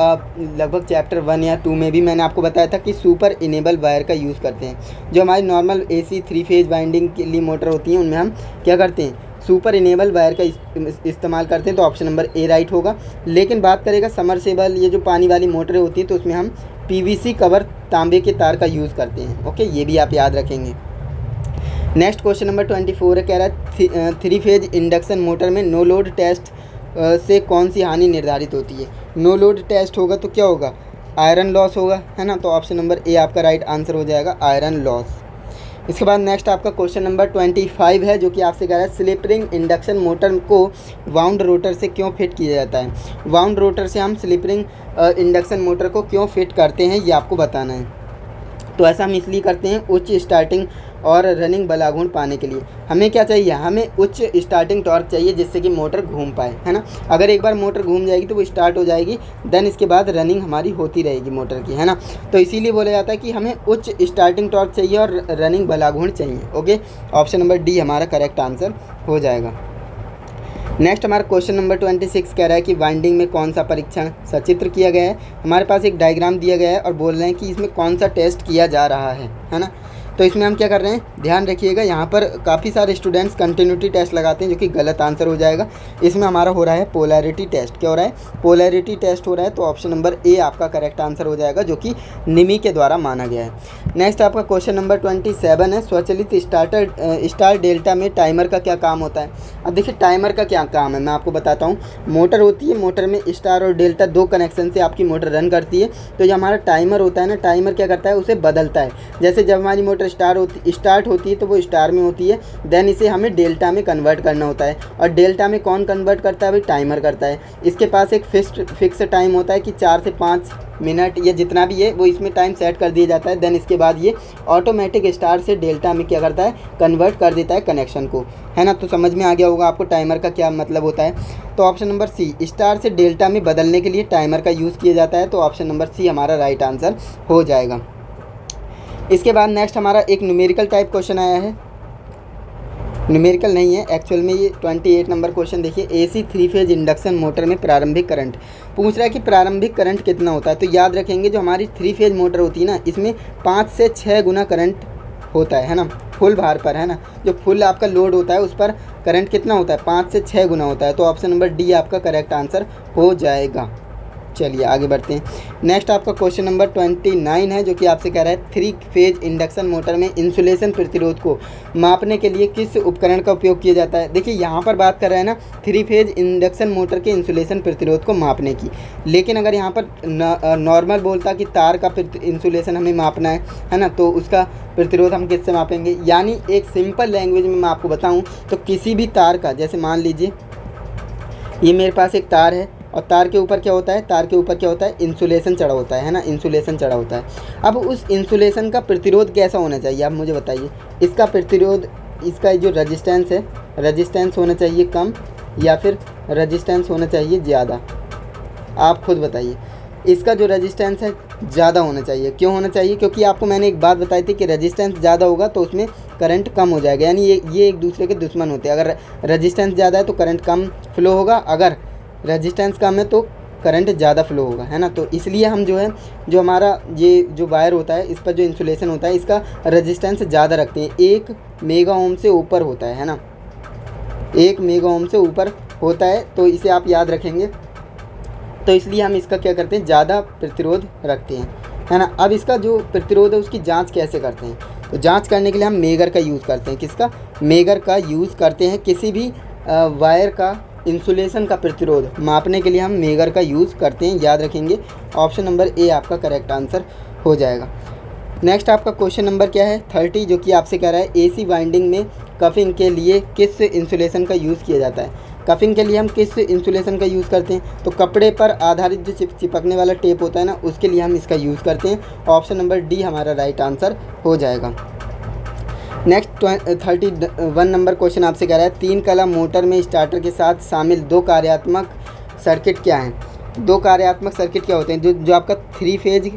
लगभग चैप्टर 1 या 2 में भी मैंने आपको बताया था कि सुपर इनेबल वायर का यूज़ करते हैं। जो हमारी नॉर्मल एसी 3 फेज वाइंडिंग के लिए मोटर होती हैं उनमें हम क्या करते हैं? सुपर इनेबल वायर का इस्तेमाल करते हैं। तो ऑप्शन नंबर ए राइट होगा। लेकिन बात करेगा समरसेबल, ये जो पानी वाली मोटरें होती हैं, तो उसमें हम पीवीसी कवर तांबे के तार का यूज़ करते हैं। ओके, ये भी आप याद रखेंगे। नेक्स्ट क्वेश्चन नंबर 24 है, कह रहा है 3 फेज इंडक्शन मोटर में नो लोड टेस्ट से कौन सी हानि निर्धारित होती है? नो लोड टेस्ट होगा तो क्या होगा? आयरन लॉस होगा, है ना। तो ऑप्शन नंबर ए आपका राइट आंसर हो जाएगा, आयरन लॉस। इसके बाद नेक्स्ट आपका क्वेश्चन नंबर 25 है, जो कि आपसे कह रहा है, स्लिप रिंग इंडक्शन मोटर को वाउंड रोटर से क्यों फिट किया जाता है? वाउंड रोटर से हम स्लिप रिंग इंडक्शन मोटर को क्यों फिट करते हैं, ये आपको बताना है। तो ऐसा हम इसलिए करते हैं, उच्च स्टार्टिंग और रनिंग बलाघूर्ण पाने के लिए। हमें क्या चाहिए? हमें उच्च स्टार्टिंग टॉर्क चाहिए, जिससे कि मोटर घूम पाए, है ना। अगर एक बार मोटर घूम जाएगी तो वो स्टार्ट हो जाएगी, देन इसके बाद रनिंग हमारी होती रहेगी मोटर की, है ना। तो इसीलिए बोला जाता है कि हमें उच्च स्टार्टिंग टॉर्क चाहिए और रनिंग बलाघूर्ण चाहिए। ओके, ऑप्शन नंबर डी हमारा करेक्ट आंसर हो जाएगा। नेक्स्ट हमारा क्वेश्चन नंबर 26 कह रहा है कि वाइंडिंग में कौन सा परीक्षण सचित्र किया गया है? हमारे पास एक डायग्राम दिया गया है और बोल रहे हैं कि इसमें कौन सा टेस्ट किया जा रहा है ना। तो इसमें हम क्या कर रहे हैं, ध्यान रखिएगा। यहाँ पर काफ़ी सारे स्टूडेंट्स कंटिन्यूटी टेस्ट लगाते हैं, जो कि गलत आंसर हो जाएगा। इसमें हमारा हो रहा है पोलैरिटी टेस्ट। क्या हो रहा है? पोलैरिटी टेस्ट हो रहा है। तो ऑप्शन नंबर ए आपका करेक्ट आंसर हो जाएगा, जो कि निमी के द्वारा माना गया है। नेक्स्ट आपका क्वेश्चन नंबर 27 है, स्वचालित स्टार डेल्टा में टाइमर का क्या काम होता है? अब देखिए टाइमर का क्या काम है, मैं आपको बताता हूँ। मोटर होती है, मोटर में स्टार और डेल्टा दो कनेक्शन से आपकी मोटर रन करती है। तो जो हमारा टाइमर होता है ना, टाइमर क्या करता है, उसे बदलता है। जैसे जब हमारी मोटर स्टार्ट होती है तो वो स्टार में होती है, देन इसे हमें डेल्टा में कन्वर्ट करना होता है। और डेल्टा में कौन कन्वर्ट करता है? भाई टाइमर करता है। इसके पास एक फिक्स टाइम होता है कि 4 से 5 मिनट या जितना भी है वो इसमें टाइम सेट कर दिया जाता है। देन इसके बाद ये ऑटोमेटिक स्टार से डेल्टा में क्या करता है, कन्वर्ट कर देता है कनेक्शन को, है ना। तो समझ में आ गया होगा आपको टाइमर का क्या मतलब होता है। तो ऑप्शन नंबर सी, स्टार से डेल्टा में बदलने के लिए टाइमर का यूज़ किया जाता है। तो ऑप्शन नंबर सी हमारा राइट आंसर हो जाएगा। इसके बाद नेक्स्ट हमारा एक न्यूमेरिकल टाइप क्वेश्चन आया है, न्यूमेरिकल नहीं है एक्चुअल में, ये 28 नंबर क्वेश्चन देखिए। एसी 3 फेज इंडक्शन मोटर में प्रारंभिक करंट पूछ रहा है कि प्रारंभिक करंट कितना होता है। तो याद रखेंगे जो हमारी 3 फेज मोटर होती है ना, इसमें 5 से 6 गुना करंट होता है ना, फुल भार पर, है ना, जो फुल आपका लोड होता है उस पर करंट कितना होता है, 5 से 6 गुना होता है। तो ऑप्शन नंबर डी आपका करेक्ट आंसर हो जाएगा। चलिए आगे बढ़ते हैं। नेक्स्ट आपका क्वेश्चन नंबर 29 है, जो कि आपसे कह रहा है 3 फेज इंडक्शन मोटर में इंसुलेशन प्रतिरोध को मापने के लिए किस उपकरण का उपयोग किया जाता है। देखिए यहाँ पर बात कर रहे हैं ना 3 फेज इंडक्शन मोटर के इंसुलेशन प्रतिरोध को मापने की, लेकिन अगर यहाँ पर नॉर्मल बोलता कि तार का इंसुलेशन हमें मापना है ना, तो उसका प्रतिरोध हम किससे मापेंगे। यानी एक सिंपल लैंग्वेज में मैं आपको बताऊँ तो किसी भी तार का, जैसे मान लीजिए ये मेरे पास एक तार है और तार के ऊपर क्या होता है, तार के ऊपर क्या होता है, इंसुलेशन चढ़ा होता है ना, इंसुलेशन चढ़ा होता है। अब उस इंसुलेशन का प्रतिरोध कैसा होना चाहिए, आप मुझे बताइए। इसका प्रतिरोध, इसका जो रेजिस्टेंस है, रेजिस्टेंस होना चाहिए कम या फिर रेजिस्टेंस होना चाहिए ज़्यादा, आप खुद बताइए। इसका जो रेजिस्टेंस है ज़्यादा होना चाहिए। क्यों होना चाहिए, क्योंकि आपको मैंने एक बात बताई थी कि रेजिस्टेंस ज़्यादा होगा तो उसमें करंट कम हो जाएगा। यानी ये एक दूसरे के दुश्मन होते हैं। अगर रेजिस्टेंस ज़्यादा है तो करंट कम फ्लो होगा, अगर रेजिस्टेंस कम है तो करंट ज़्यादा फ्लो होगा, है ना। तो इसलिए हम जो है, जो हमारा ये जो वायर होता है, इस पर जो इंसुलेशन होता है, इसका रेजिस्टेंस ज़्यादा रखते हैं। 1 मेगा ओम से ऊपर होता है ना, 1 मेगा ओम से ऊपर होता है। तो इसे आप याद रखेंगे। तो इसलिए हम इसका क्या करते हैं, ज़्यादा प्रतिरोध रखते हैं, है ना। अब इसका जो प्रतिरोध है उसकी जांच कैसे करते हैं, तो जांच करने के लिए हम मेगर का यूज़ करते हैं। किसका, मेगर का यूज़ करते हैं। किसी भी वायर का इंसुलेशन का प्रतिरोध मापने के लिए हम मेगर का यूज़ करते हैं, याद रखेंगे। ऑप्शन नंबर ए आपका करेक्ट आंसर हो जाएगा। नेक्स्ट आपका क्वेश्चन नंबर क्या है, 30, जो कि आपसे कह रहा है एसी वाइंडिंग में कफिंग के लिए किस इंसुलेशन का यूज़ किया जाता है। कफिंग के लिए हम किस इंसुलेशन का यूज़ करते हैं, तो कपड़े पर आधारित जो चिपकने वाला टेप होता है ना, उसके लिए हम इसका यूज़ करते हैं। ऑप्शन नंबर डी हमारा राइट आंसर हो जाएगा। नेक्स्ट 31 नंबर क्वेश्चन आपसे कह रहा है 3 कला मोटर में स्टार्टर के साथ शामिल 2 कार्यात्मक सर्किट क्या हैं। 2 कार्यात्मक सर्किट क्या होते हैं, जो आपका 3 फेज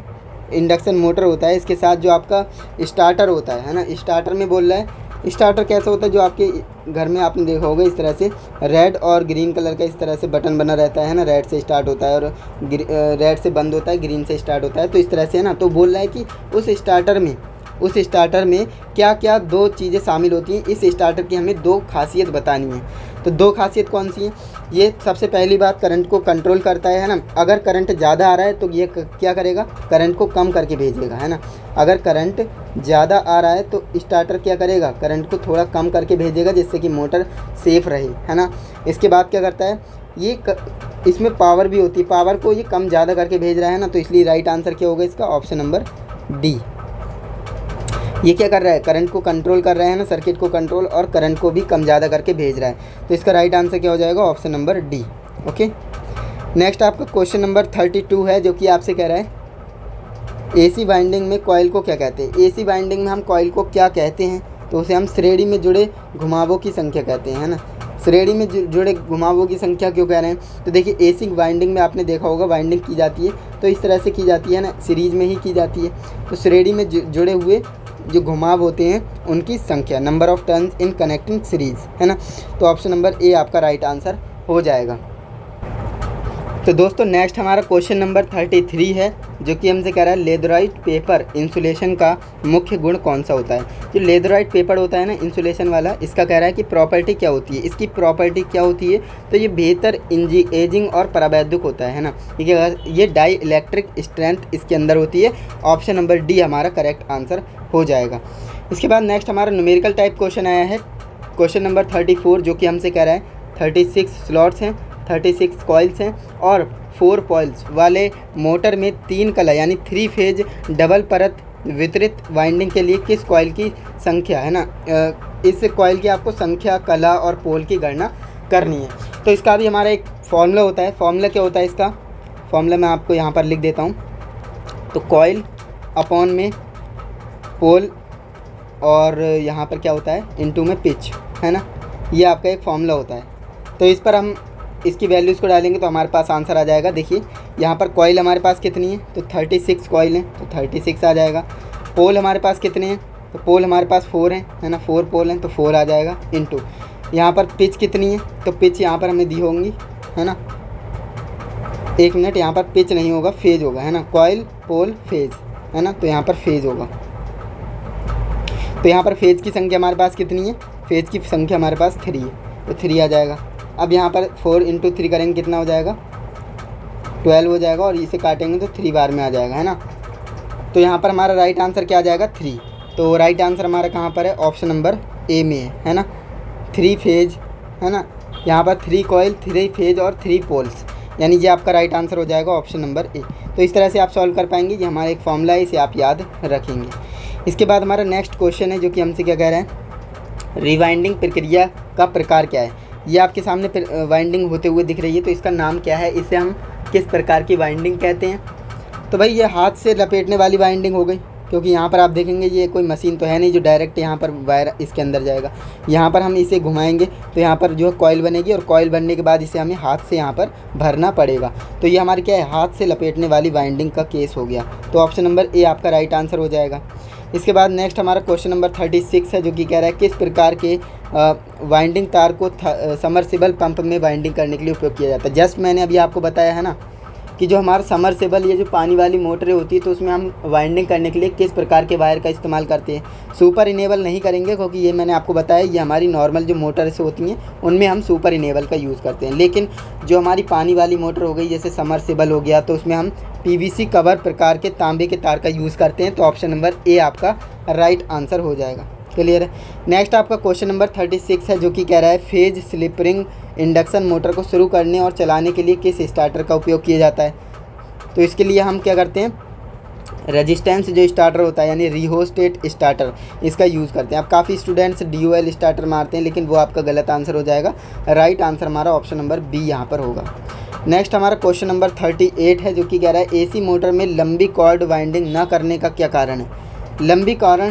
इंडक्शन मोटर होता है, इसके साथ जो आपका स्टार्टर होता है ना, स्टार्टर में बोल रहा है। स्टार्टर कैसा होता है, जो आपके घर में आपने देखा होगा, इस तरह से रेड और ग्रीन कलर का इस तरह से बटन बना रहता है ना, रेड से स्टार्ट होता है और रेड से बंद होता है, ग्रीन से स्टार्ट होता है, तो इस तरह से है ना। तो बोल रहा है कि उस स्टार्टर में क्या क्या 2 चीज़ें शामिल होती हैं। इस स्टार्टर की हमें 2 खासियत बतानी है। तो 2 खासियत कौन सी हैं, ये सबसे पहली बात करंट को कंट्रोल करता है ना। अगर करंट ज़्यादा आ रहा है तो ये क्या करेगा, करंट को कम करके भेजेगा, है ना। अगर करंट ज़्यादा आ रहा है तो स्टार्टर क्या करेगा, करंट को थोड़ा कम करके भेजेगा, जिससे कि मोटर सेफ़ रहे, है ना। इसके बाद क्या करता है, इसमें पावर भी होती है, पावर को ये कम ज़्यादा करके भेज रहा है ना, तो इसलिए राइट आंसर क्या होगा इसका, ऑप्शन नंबर डी। ये क्या कर रहा है, करंट को कंट्रोल कर रहा है ना, सर्किट को कंट्रोल, और करंट को भी कम ज़्यादा करके भेज रहा है। तो इसका राइट आंसर क्या हो जाएगा, option number D. Okay. Next आपका क्वेश्चन नंबर 32 है, जो कि आपसे कह रहा है एसी वाइंडिंग में कॉइल को क्या कहते हैं। एसी वाइंडिंग में हम कॉइल को क्या कहते हैं, तो उसे हम श्रेणी में जुड़े घुमावों की संख्या कहते हैं, है ना। श्रेणी में जुड़े घुमावों की संख्या क्यों कह रहे हैं, तो देखिए एसी वाइंडिंग में आपने देखा होगा, वाइंडिंग की जाती है तो इस तरह से की जाती है ना, सीरीज में ही की जाती है। तो श्रेणी में जुड़े हुए जो घुमाव होते हैं उनकी संख्या, number of turns in connecting series, है ना। तो ऑप्शन नंबर ए आपका राइट आंसर हो जाएगा। तो दोस्तों नेक्स्ट हमारा क्वेश्चन नंबर 33 है, जो कि हमसे कह रहा है लेदराइट पेपर इंसुलेशन का मुख्य गुण कौन सा होता है। जो लेदराइट पेपर होता है ना इंसुलेशन वाला, इसका कह रहा है कि प्रॉपर्टी क्या होती है, इसकी प्रॉपर्टी क्या होती है, तो ये बेहतर एजिंग और प्रावैधिक होता है ना। ये डाई इलेक्ट्रिक स्ट्रेंथ इसके अंदर होती है। ऑप्शन नंबर डी हमारा करेक्ट आंसर हो जाएगा। इसके बाद नेक्स्ट हमारा न्यूमेरिकल टाइप क्वेश्चन आया है, क्वेश्चन नंबर 34, जो कि हमसे कह रहा है 36 स्लॉट्स हैं, 36 कॉइल्स हैं और 4 पोल्स वाले मोटर में 3 कला यानी 3 फेज डबल परत वितरित वाइंडिंग के लिए किस कॉइल की संख्या, है ना, इस कॉइल की आपको संख्या, कला और पोल की गणना करनी है। तो इसका भी हमारा एक फॉर्मूला होता है। फॉर्मूला क्या होता है इसका, फॉर्मूला मैं आपको यहाँ पर लिख देता हूँ। तो कॉइल अपॉन में पोल और यहाँ पर क्या होता है इनटू में पिच, है ना, ये आपका एक फॉर्मूला होता है। तो इस पर हम इसकी वैल्यूज़ को डालेंगे तो हमारे पास आंसर आ जाएगा। देखिए यहाँ पर कॉइल हमारे पास कितनी है, तो 36 कॉइल हैं, तो 36 आ जाएगा। पोल हमारे पास कितने हैं, तो पोल हमारे पास 4 हैं, है ना, 4 पोल हैं, तो 4 आ जाएगा। इनटू यहाँ पर पिच कितनी है, तो पिच यहाँ पर हमें दी होंगी, है ना। 1 मिनट, यहाँ पर पिच नहीं होगा, फेज होगा, है ना, कॉइल पोल फेज, है ना, तो यहाँ पर फेज होगा। तो यहाँ पर फेज़ की संख्या हमारे पास कितनी है, फेज़ की संख्या हमारे पास 3 है, तो 3 आ जाएगा। अब यहाँ पर 4 × 3 करेंगे कितना हो जाएगा, 12 हो जाएगा, और इसे काटेंगे तो 3 बार में आ जाएगा, है ना। तो यहाँ पर हमारा राइट आंसर क्या आ जाएगा, 3। तो राइट आंसर हमारा कहाँ पर है, ऑप्शन नंबर ए में है ना। 3 फेज है ना, यहाँ पर 3 कॉइल, 3 फेज और 3 पोल्स, यानी ये आपका राइट आंसर हो जाएगा ऑप्शन नंबर ए। तो इस तरह से आप सॉल्व कर पाएंगे। ये हमारा एक फॉर्मूला है, इसे आप याद रखेंगे। इसके बाद हमारा नेक्स्ट क्वेश्चन है जो कि हमसे क्या कह रहे हैं, रिवाइंडिंग प्रक्रिया का प्रकार क्या है। ये आपके सामने वाइंडिंग होते हुए दिख रही है, तो इसका नाम क्या है, इसे हम किस प्रकार की वाइंडिंग कहते हैं। तो भाई ये हाथ से लपेटने वाली वाइंडिंग हो गई, क्योंकि यहाँ पर आप देखेंगे ये कोई मशीन तो है नहीं जो डायरेक्ट यहाँ पर वायर इसके अंदर जाएगा। यहाँ पर हम इसे घुमाएंगे तो यहाँ पर जो है कॉइल बनेगी, और कॉइल बनने के बाद इसे हमें हाथ से यहाँ पर भरना पड़ेगा। तो ये हमारी क्या है, हाथ से लपेटने वाली वाइंडिंग का केस हो गया। तो ऑप्शन नंबर ए आपका राइट आंसर हो जाएगा। इसके बाद नेक्स्ट हमारा क्वेश्चन नंबर 36 है, जो कि कह रहा है किस प्रकार के वाइंडिंग तार को समरसेबल पंप में वाइंडिंग करने के लिए उपयोग किया जाता है। जस्ट मैंने अभी आपको बताया है ना कि जो हमारा समरसेबल, ये जो पानी वाली मोटरें होती है, तो उसमें हम वाइंडिंग करने के लिए किस प्रकार के वायर का इस्तेमाल करते हैं। सुपर इनेबल नहीं करेंगे, क्योंकि ये मैंने आपको बताया ये हमारी नॉर्मल जो मोटर्स होती हैं उनमें हम सुपर इनेबल का यूज़ करते हैं। लेकिन जो हमारी पानी वाली मोटर हो गई, जैसे समरसेबल हो गया, तो उसमें हम PVC कवर प्रकार के तांबे के तार का यूज़ करते हैं। तो ऑप्शन नंबर ए आपका राइट आंसर हो जाएगा। क्लियर है। नेक्स्ट आपका क्वेश्चन नंबर 36 है, जो कि कह रहा है phase slip ring induction motor को शुरू करने और चलाने के लिए किस स्टार्टर का उपयोग किया जाता है। तो इसके लिए हम क्या करते हैं, रेजिस्टेंस जो स्टार्टर होता है, यानी रिहोस्टेट स्टार्टर, इसका यूज़ करते हैं। अब काफ़ी स्टूडेंट्स DOL स्टार्टर मारते हैं, लेकिन वो आपका गलत आंसर हो जाएगा। राइट आंसर हमारा ऑप्शन नंबर बी यहाँ पर होगा। नेक्स्ट हमारा क्वेश्चन नंबर 38 है, जो कि कह रहा है AC मोटर में लंबी कॉर्ड वाइंडिंग न करने का क्या कारण है। लंबी कॉर्ड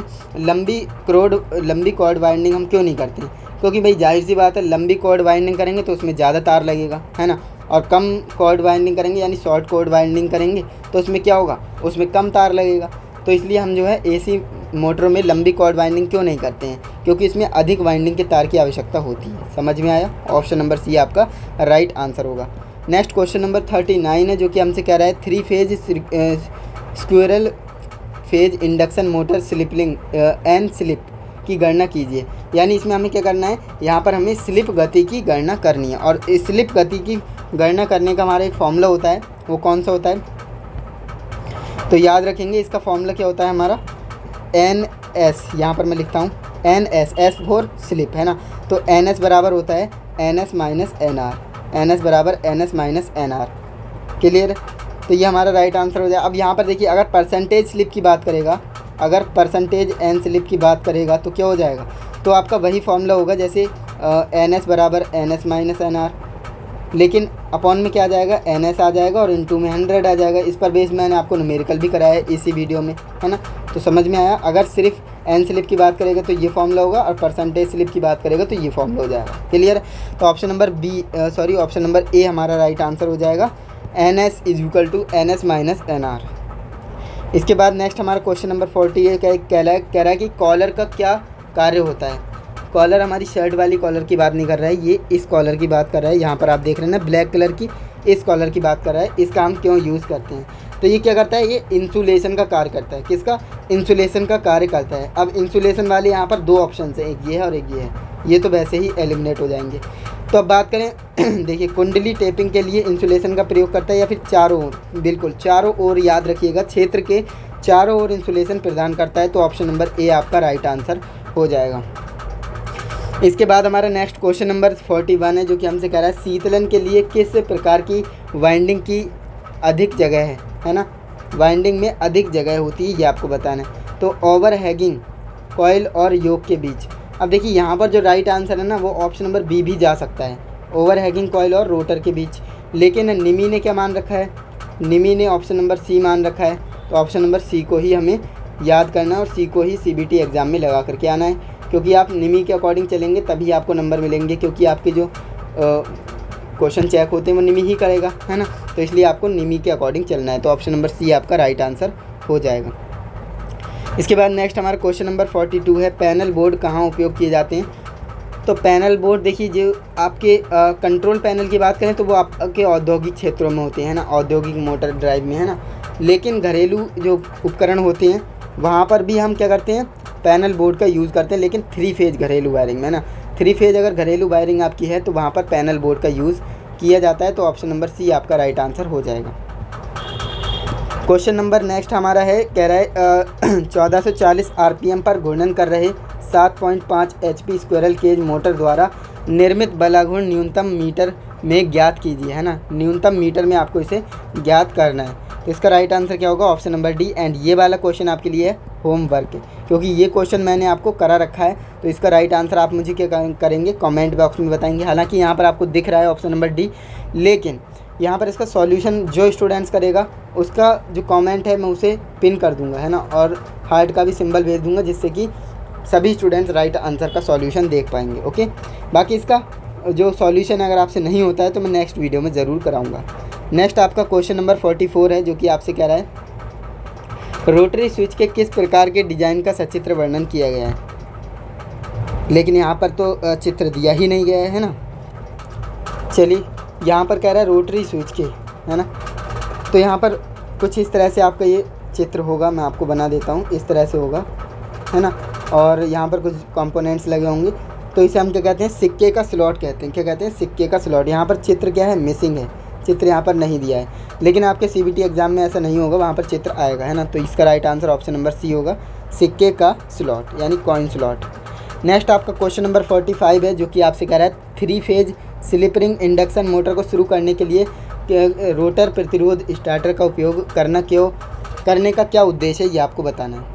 वाइंडिंग हम क्यों नहीं करते हैं, क्योंकि भाई जाहिर सी बात है, लंबी कॉर्ड वाइंडिंग करेंगे तो उसमें ज़्यादा तार लगेगा, है ना, और कम कॉर्ड वाइंडिंग करेंगे यानी शॉर्ट कॉर्ड वाइंडिंग करेंगे तो उसमें क्या होगा, उसमें कम तार लगेगा। तो इसलिए हम जो है AC मोटरों में लंबी कॉर्ड वाइंडिंग क्यों नहीं करते हैं, क्योंकि इसमें अधिक वाइंडिंग के तार की आवश्यकता होती है। समझ में आया, ऑप्शन नंबर सी आपका राइट आंसर होगा। नेक्स्ट क्वेश्चन नंबर 39 है, जो कि हमसे कह रहा है 3 phase squirrel phase induction motor slip ring and slip की गणना कीजिए। यानी इसमें हमें क्या करना है, यहाँ पर हमें स्लिप गति की गणना करनी है, और इस स्लिप गति की गणना करने का हमारा एक फॉर्मूला होता है। वो कौन सा होता है, तो याद रखेंगे इसका फॉर्मूला क्या होता है हमारा, NS, यहाँ पर मैं लिखता हूँ NS, S फॉर स्लिप, है ना। तो NS बराबर होता है NS - NR, NS बराबर NS - NR। क्लियर। तो ये हमारा राइट आंसर हो जाए। अब यहाँ पर देखिए, अगर परसेंटेज स्लिप की बात करेगा, अगर परसेंटेज N स्लिप की बात करेगा तो क्या हो जाएगा, तो आपका वही फॉर्मूला होगा जैसे NS बराबर NS - NR, लेकिन अपॉन में क्या आ जाएगा, NS आ जाएगा, और इनटू में 100 आ जाएगा। इस पर बेस मैंने आपको न्यूमेरिकल भी कराया है इसी वीडियो में, है ना। तो समझ में आया, अगर सिर्फ N स्लिप की बात करेगा तो ये फॉर्मूला होगा, और परसेंटेज स्लिप की बात करेगा तो ये फॉर्मूला हो जाएगा। क्लियर। तो ऑप्शन नंबर ए हमारा राइट आंसर हो जाएगा, NS = NS - NR। इसके बाद नेक्स्ट हमारा क्वेश्चन नंबर 40 कह रहा है कि कॉलर का क्या कार्य होता है। कॉलर हमारी शर्ट वाली कॉलर की बात नहीं कर रहा है, ये इस कॉलर की बात कर रहा है। यहाँ पर आप देख रहे हैं ना, ब्लैक कलर की इस कॉलर की बात कर रहा है। इसका हम क्यों यूज़ करते हैं, तो ये क्या करता है, ये इंसुलेशन का कार्य करता है। किसका, इंसुलेशन का कार्य करता है। अब इंसुलेशन वाले यहाँ पर 2 ऑप्शन है, एक ये है और एक ये है, ये तो वैसे ही एलिमिनेट हो जाएंगे। तो अब बात करें देखिए, कुंडली टेपिंग के लिए इंसुलेशन का प्रयोग करता है या फिर चारों ओर, बिल्कुल चारों ओर, याद रखिएगा, क्षेत्र के चारों ओर इंसुलेशन प्रदान करता है। तो ऑप्शन नंबर ए आपका राइट आंसर हो जाएगा। इसके बाद हमारा नेक्स्ट क्वेश्चन नंबर 41 है, जो कि हमसे कह रहा है शीतलन के लिए किस प्रकार की वाइंडिंग की अधिक जगह है ना, वाइंडिंग में अधिक जगह होती है, ये आपको बताना है। तो ओवर हैगिंग कॉइल और योक के बीच। अब देखिए यहाँ पर जो राइट आंसर है ना, वो ऑप्शन नंबर बी भी जा सकता है, ओवर हैगिंग कॉइल और रोटर के बीच। लेकिन निमी ने क्या मान रखा है, निमी ने ऑप्शन नंबर सी मान रखा है। तो ऑप्शन नंबर सी को ही हमें याद करना है, और सी को ही CBT एग्ज़ाम में लगा करके आना है, क्योंकि आप निमी के अकॉर्डिंग चलेंगे तभी आपको नंबर मिलेंगे, क्योंकि आपके जो क्वेश्चन चेक होते हैं वो निमी ही करेगा, है ना। तो इसलिए आपको निमी के अकॉर्डिंग चलना है। तो ऑप्शन नंबर सी आपका राइट आंसर हो जाएगा। इसके बाद नेक्स्ट हमारा क्वेश्चन नंबर 42 है, पैनल बोर्ड कहाँ उपयोग किए जाते हैं। तो पैनल बोर्ड देखिए, जो आपके कंट्रोल पैनल की बात करें तो वो आपके औद्योगिक क्षेत्रों में होते हैं ना, औद्योगिक मोटर ड्राइव में, है ना। लेकिन घरेलू जो उपकरण होते हैं वहाँ पर भी हम क्या करते हैं, पैनल बोर्ड का यूज़ करते हैं, लेकिन 3 फेज घरेलू वायरिंग में, है ना। 3 फेज अगर घरेलू वायरिंग आपकी है तो वहाँ पर पैनल बोर्ड का यूज़ किया जाता है। तो ऑप्शन नंबर सी आपका राइट आंसर हो जाएगा। क्वेश्चन नंबर नेक्स्ट हमारा है, कह रहा है 1440 आरपीएम पर घूर्णन कर रहे 7.5 एचपी स्क्विरल केज मोटर द्वारा निर्मित बलाघूर्ण न्यूनतम मीटर में ज्ञात कीजिए, है ना। न्यूनतम मीटर में आपको इसे ज्ञात करना है। तो इसका राइट आंसर क्या होगा? Option number D. एंड ये वाला क्वेश्चन आपके लिए है होमवर्क, क्योंकि ये क्वेश्चन मैंने आपको करा रखा है। तो इसका राइट आंसर आप मुझे क्या करेंगे, कमेंट बॉक्स में बताएंगे। हालांकि यहाँ पर आपको दिख रहा है ऑप्शन नंबर डी, लेकिन यहाँ पर इसका सॉल्यूशन जो स्टूडेंट्स करेगा उसका जो कमेंट है मैं उसे पिन कर दूंगा, है ना, और हार्ट का भी सिंबल भेज दूंगा, जिससे कि सभी स्टूडेंट्स राइट आंसर का सॉल्यूशन देख पाएंगे। ओके, बाकी इसका जो सॉल्यूशन अगर आपसे नहीं होता है तो मैं नेक्स्ट वीडियो में ज़रूर कराऊंगा। नेक्स्ट आपका क्वेश्चन नंबर 44 है, जो कि आपसे कह रहा है रोटरी स्विच के किस प्रकार के डिज़ाइन का सचित्र वर्णन किया गया है। लेकिन यहाँ पर तो चित्र दिया ही नहीं गया है ना। चलिए, यहाँ पर कह रहा है रोटरी स्विच के, है ना। तो यहाँ पर कुछ इस तरह से आपका ये चित्र होगा, मैं आपको बना देता हूँ। इस तरह से होगा, है ना, और यहाँ पर कुछ कंपोनेंट्स लगे होंगे। तो इसे हम क्या कहते हैं, सिक्के का स्लॉट कहते हैं। क्या कहते हैं? सिक्के का स्लॉट। यहाँ पर चित्र क्या है, मिसिंग है, चित्र यहाँ पर नहीं दिया है। लेकिन आपके सीबीटी एग्जाम में ऐसा नहीं होगा, वहाँ पर चित्र आएगा, है ना। तो इसका right answer option number C होगा, सिक्के का स्लॉट यानी कॉइन स्लॉट। नेक्स्ट आपका क्वेश्चन नंबर 45 है, जो कि आपसे कह रहा है 3 phase slip ring induction motor को शुरू करने के लिए रोटर प्रतिरोध स्टार्टर का उपयोग करने का क्या उद्देश्य है, ये आपको बताना है।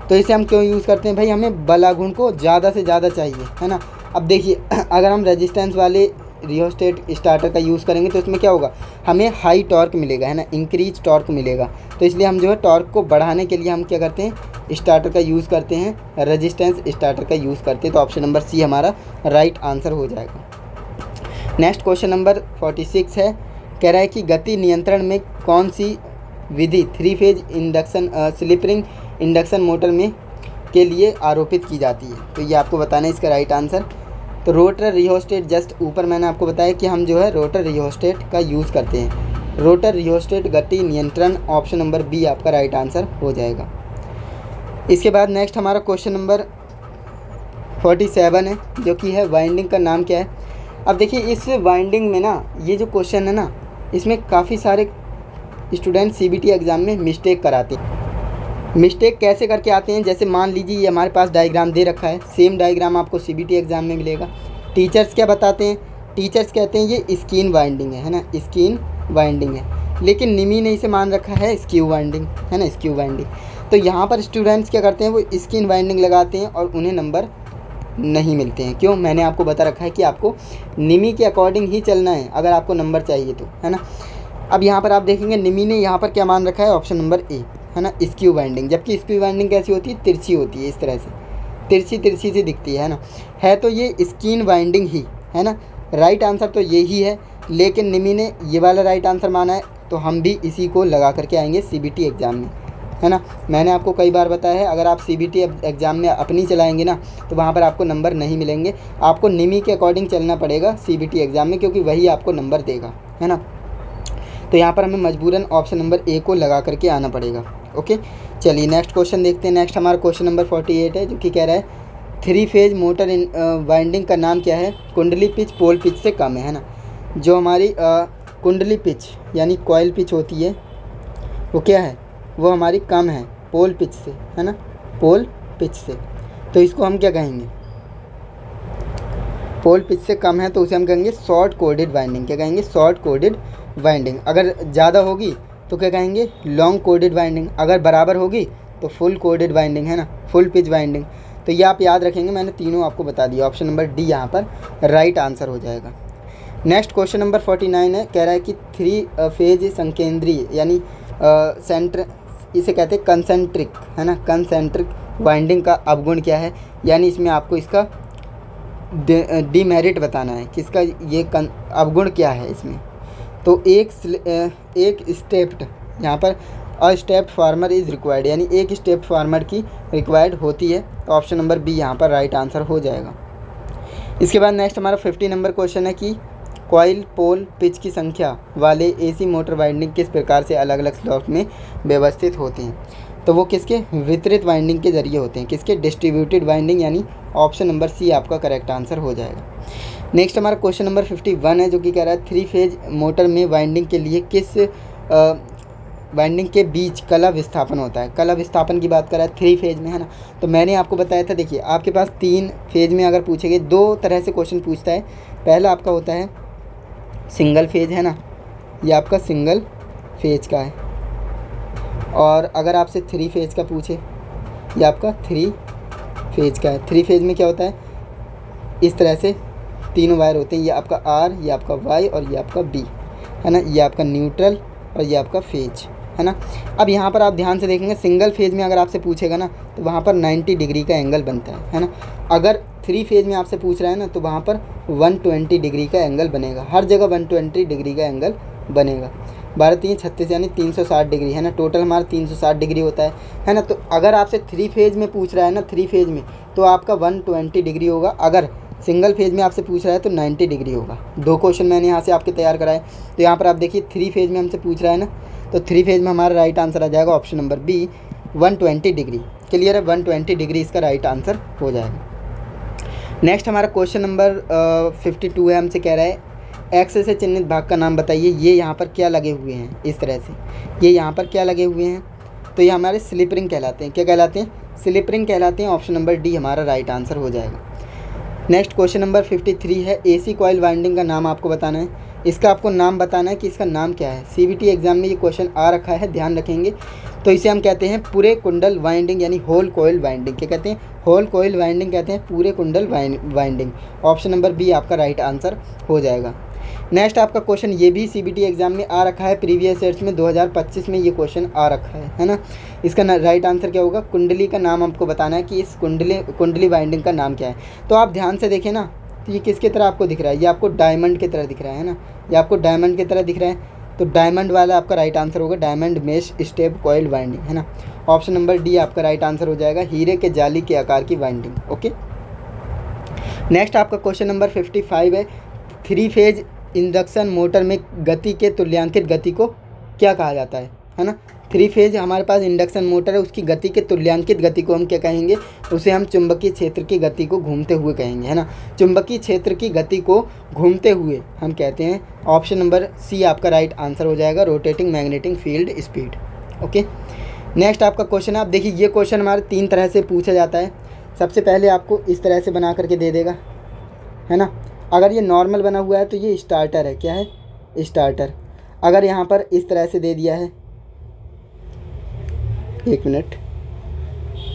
तो इसे हम क्यों यूज़ करते हैं भाई, हमें बलाघूर्ण को ज़्यादा से ज़्यादा चाहिए, है ना। अब देखिए, अगर हम रेजिस्टेंस वाले रियोस्टेट स्टार्टर का यूज़ करेंगे तो इसमें क्या होगा, हमें हाई टॉर्क मिलेगा, है ना, इंक्रीज टॉर्क मिलेगा। तो इसलिए हम जो है टॉर्क को बढ़ाने के लिए हम क्या करते हैं, स्टार्टर का यूज़ करते हैं, रेजिस्टेंस स्टार्टर का यूज़ करते हैं। तो ऑप्शन नंबर सी हमारा राइट आंसर हो जाएगा। नेक्स्ट क्वेश्चन नंबर 46 है, कह रहा है कि गति नियंत्रण में कौन सी विधि 3 phase induction slip ring induction motor में के लिए आरोपित की जाती है। तो ये आपको बताना है इसका राइट आंसर। तो रोटर रियोस्टेट, जस्ट ऊपर मैंने आपको बताया कि हम जो है रोटर रियोस्टेट का यूज़ करते हैं। रोटर रियोस्टेट गति नियंत्रण, ऑप्शन नंबर बी आपका राइट आंसर हो जाएगा। इसके बाद नेक्स्ट हमारा क्वेश्चन नंबर 47 है, जो कि है वाइंडिंग का नाम क्या है। अब देखिए, इस वाइंडिंग में ना, ये जो क्वेश्चन है ना, इसमें काफ़ी सारे स्टूडेंट सीबीटी एग्ज़ाम में मिस्टेक कराते हैं। मिस्टेक कैसे करके आते हैं, जैसे मान लीजिए ये हमारे पास डायग्राम दे रखा है, सेम डायग्राम आपको सीबीटी एग्ज़ाम में मिलेगा। टीचर्स क्या बताते हैं, टीचर्स कहते हैं ये स्किन वाइंडिंग है ना, स्किन वाइंडिंग है। लेकिन निमी ने इसे मान रखा है स्क्यू वाइंडिंग, है ना, स्क्यू वाइंडिंग। तो यहाँ पर स्टूडेंट्स क्या करते हैं, वो स्किन वाइंडिंग लगाते हैं और उन्हें नंबर नहीं मिलते हैं। क्यों? मैंने आपको बता रखा है कि आपको निमी के अकॉर्डिंग ही चलना है अगर आपको नंबर चाहिए तो, है ना। अब यहाँ पर आप देखेंगे निमी ने यहाँ पर क्या मान रखा है, ऑप्शन नंबर ए, है ना, स्क्यू वाइंडिंग। जबकि स्क्यू वाइंडिंग कैसी होती है, तिरछी होती है, इस तरह से तिरछी सी दिखती है ना। है तो ये स्किन वाइंडिंग ही, है ना। राइट आंसर तो यही है, लेकिन निमी ने ये वाला राइट आंसर माना है, तो हम भी इसी को लगा करके आएंगे सीबीटी एग्ज़ाम में, है ना। मैंने आपको कई बार बताया है, अगर आप सीबीटी एग्ज़ाम में अपनी चलाएंगे ना, तो वहाँ पर आपको नंबर नहीं मिलेंगे। आपको निमी के अकॉर्डिंग चलना पड़ेगा सीबीटी एग्ज़ाम में, क्योंकि वही आपको नंबर देगा, है ना। तो यहाँ पर हमें मजबूरन ऑप्शन नंबर ए को लगा करके आना पड़ेगा। ओके, चलिए नेक्स्ट क्वेश्चन देखते हैं। नेक्स्ट हमारा क्वेश्चन नंबर 48 है, जो कि कह रहा है 3 फेज मोटर वाइंडिंग का नाम क्या है, कुंडली पिच पोल पिच से कम है ना। जो हमारी कुंडली पिच यानी कॉइल पिच होती है, वो क्या है, वो हमारी कम है पोल पिच से, है ना, पोल पिच से। तो इसको हम क्या कहेंगे, पोल पिच से कम है तो उसे हम कहेंगे शॉर्ट कोडेड वाइंडिंग। क्या कहेंगे, शॉर्ट कोडेड वाइंडिंग। अगर ज़्यादा होगी तो क्या कहेंगे, लॉन्ग कोडेड वाइंडिंग। अगर बराबर होगी तो फुल कोडेड वाइंडिंग, है ना, फुल पिच वाइंडिंग। तो ये आप याद रखेंगे, मैंने तीनों आपको बता दिया। ऑप्शन नंबर डी यहाँ पर राइट आंसर हो जाएगा। नेक्स्ट क्वेश्चन नंबर 49 है, कह रहा है कि 3 फेज संकेंद्रीय यानी सेंटर, इसे कहते हैं कंसेंट्रिक, है ना, कंसेंट्रिक वाइंडिंग का अवगुण क्या है, यानी इसमें आपको इसका डीमेरिट बताना है कि इसका ये अवगुण क्या है इसमें। तो एक स्टेप्ड, यहाँ पर अ स्टेप्ड फार्मर इज़ रिक्वायर्ड, यानी एक स्टेप फार्मर की रिक्वायर्ड होती है। तो ऑप्शन नंबर बी यहाँ पर राइट आंसर हो जाएगा। इसके बाद नेक्स्ट हमारा 50 नंबर क्वेश्चन है कि कॉइल पोल पिच की संख्या वाले एसी मोटर वाइंडिंग किस प्रकार से अलग अलग स्लॉट में व्यवस्थित होते हैं। तो वो किसके, वितरित वाइंडिंग के जरिए होते हैं। किसके, डिस्ट्रीब्यूटेड वाइंडिंग, यानी ऑप्शन नंबर सी आपका करेक्ट आंसर हो जाएगा। नेक्स्ट हमारा क्वेश्चन नंबर 51 है, जो कि कह रहा है 3 फेज मोटर में वाइंडिंग के लिए किस वाइंडिंग के बीच कला विस्थापन होता है। कला विस्थापन की बात कर रहा है 3 फेज में, है ना। तो मैंने आपको बताया था, देखिए आपके पास 3 फेज में अगर पूछेंगे 2 तरह से क्वेश्चन पूछता है। पहला आपका होता है सिंगल फेज, है ना, ये आपका सिंगल फेज का है। और अगर आपसे 3 फेज का पूछे, ये आपका 3 फेज का है। 3 फेज में क्या होता है, इस तरह से तीनों वायर होते हैं, ये आपका आर, ये आपका वाई और ये आपका बी, है ना। ये आपका न्यूट्रल और ये आपका फेज, है ना। अब यहाँ पर आप ध्यान से देखेंगे, सिंगल फेज में अगर आपसे पूछेगा ना तो वहाँ पर 90 डिग्री का एंगल बनता है ना। अगर 3 फेज में आपसे पूछ रहा है ना तो वहाँ पर 120 डिग्री का एंगल बनेगा। हर जगह 120 डिग्री का एंगल बनेगा। 12 3 36 यानी 360 डिग्री, है ना। टोटल हमारा 360 डिग्री होता है ना। तो अगर आपसे 3 फेज में पूछ रहा है ना, 3 फेज में, तो आपका 120 डिग्री होगा। अगर सिंगल फेज में आपसे पूछ रहा है तो 90 डिग्री होगा। 2 क्वेश्चन मैंने यहाँ से आपके तैयार कराए। तो यहाँ पर आप देखिए 3 फेज में हमसे पूछ रहा है ना, तो 3 फेज में हमारा राइट आंसर आ जाएगा option number B, 120 degree. Clear है, 120 डिग्री इसका राइट आंसर हो जाएगा। नेक्स्ट हमारा क्वेश्चन नंबर 52 है, हमसे कह रहा है एक्स से चिन्हित भाग का नाम बताइए। ये यहाँ पर क्या लगे हुए हैं, इस तरह से ये यहाँ पर क्या लगे हुए हैं, तो ये हमारे स्लिप रिंग कहलाते हैं। क्या कहलाते हैं, स्लिप रिंग कहलाते हैं। ऑप्शन नंबर डी हमारा राइट आंसर हो जाएगा। नेक्स्ट क्वेश्चन नंबर 53 है, एसी कॉइल वाइंडिंग का नाम आपको बताना है। इसका आपको नाम बताना है कि इसका नाम क्या है। सीबीटी एग्जाम में ये क्वेश्चन आ रखा है, ध्यान रखेंगे। तो इसे हम कहते हैं पूरे कुंडल वाइंडिंग, यानी होल कॉइल वाइंडिंग। क्या कहते हैं, होल कॉइल वाइंडिंग कहते हैं, पूरे कुंडल वाइंडिंग। ऑप्शन नंबर बी आपका राइट आंसर हो जाएगा। नेक्स्ट आपका क्वेश्चन ये भी सीबीटी एग्जाम में आ रखा है, प्रीवियस ईयर्स में 2025 में ये क्वेश्चन आ रखा है ना। इसका राइट आंसर क्या होगा, कुंडली का नाम आपको बताना है कि इस कुंडली वाइंडिंग का नाम क्या है। तो आप ध्यान से देखें ना, तो ये किसकी तरह आपको दिख रहा है, ये आपको डायमंड की तरह दिख रहा है ना। ये आपको डायमंड की तरह दिख रहा है, तो डायमंड वाला आपका राइट आंसर होगा, diamond mesh step coil winding, है ना। ऑप्शन नंबर डी आपका राइट आंसर हो जाएगा, हीरे के जाली के आकार की वाइंडिंग। ओके, नेक्स्ट आपका क्वेश्चन नंबर 55 है, 3 फेज इंडक्शन मोटर में गति के तुल्यांकित गति को क्या कहा जाता है ना। 3 फेज हमारे पास इंडक्शन मोटर है, उसकी गति के तुल्यांकित गति को हम क्या कहेंगे, उसे हम चुंबकीय क्षेत्र की गति को घूमते हुए कहेंगे, है ना। चुंबकीय क्षेत्र की गति को घूमते हुए हम कहते हैं। ऑप्शन नंबर सी आपका राइट आंसर हो जाएगा, rotating magnetic field speed. Okay, next आपका क्वेश्चन है, आप देखिए ये क्वेश्चन हमारे 3 तरह से पूछा जाता है। सबसे पहले आपको इस तरह से बना करके दे देगा, है ना। अगर ये नॉर्मल बना हुआ है तो ये स्टार्टर है, क्या है, स्टार्टर। अगर यहाँ पर इस तरह से दे दिया है, 1 मिनट,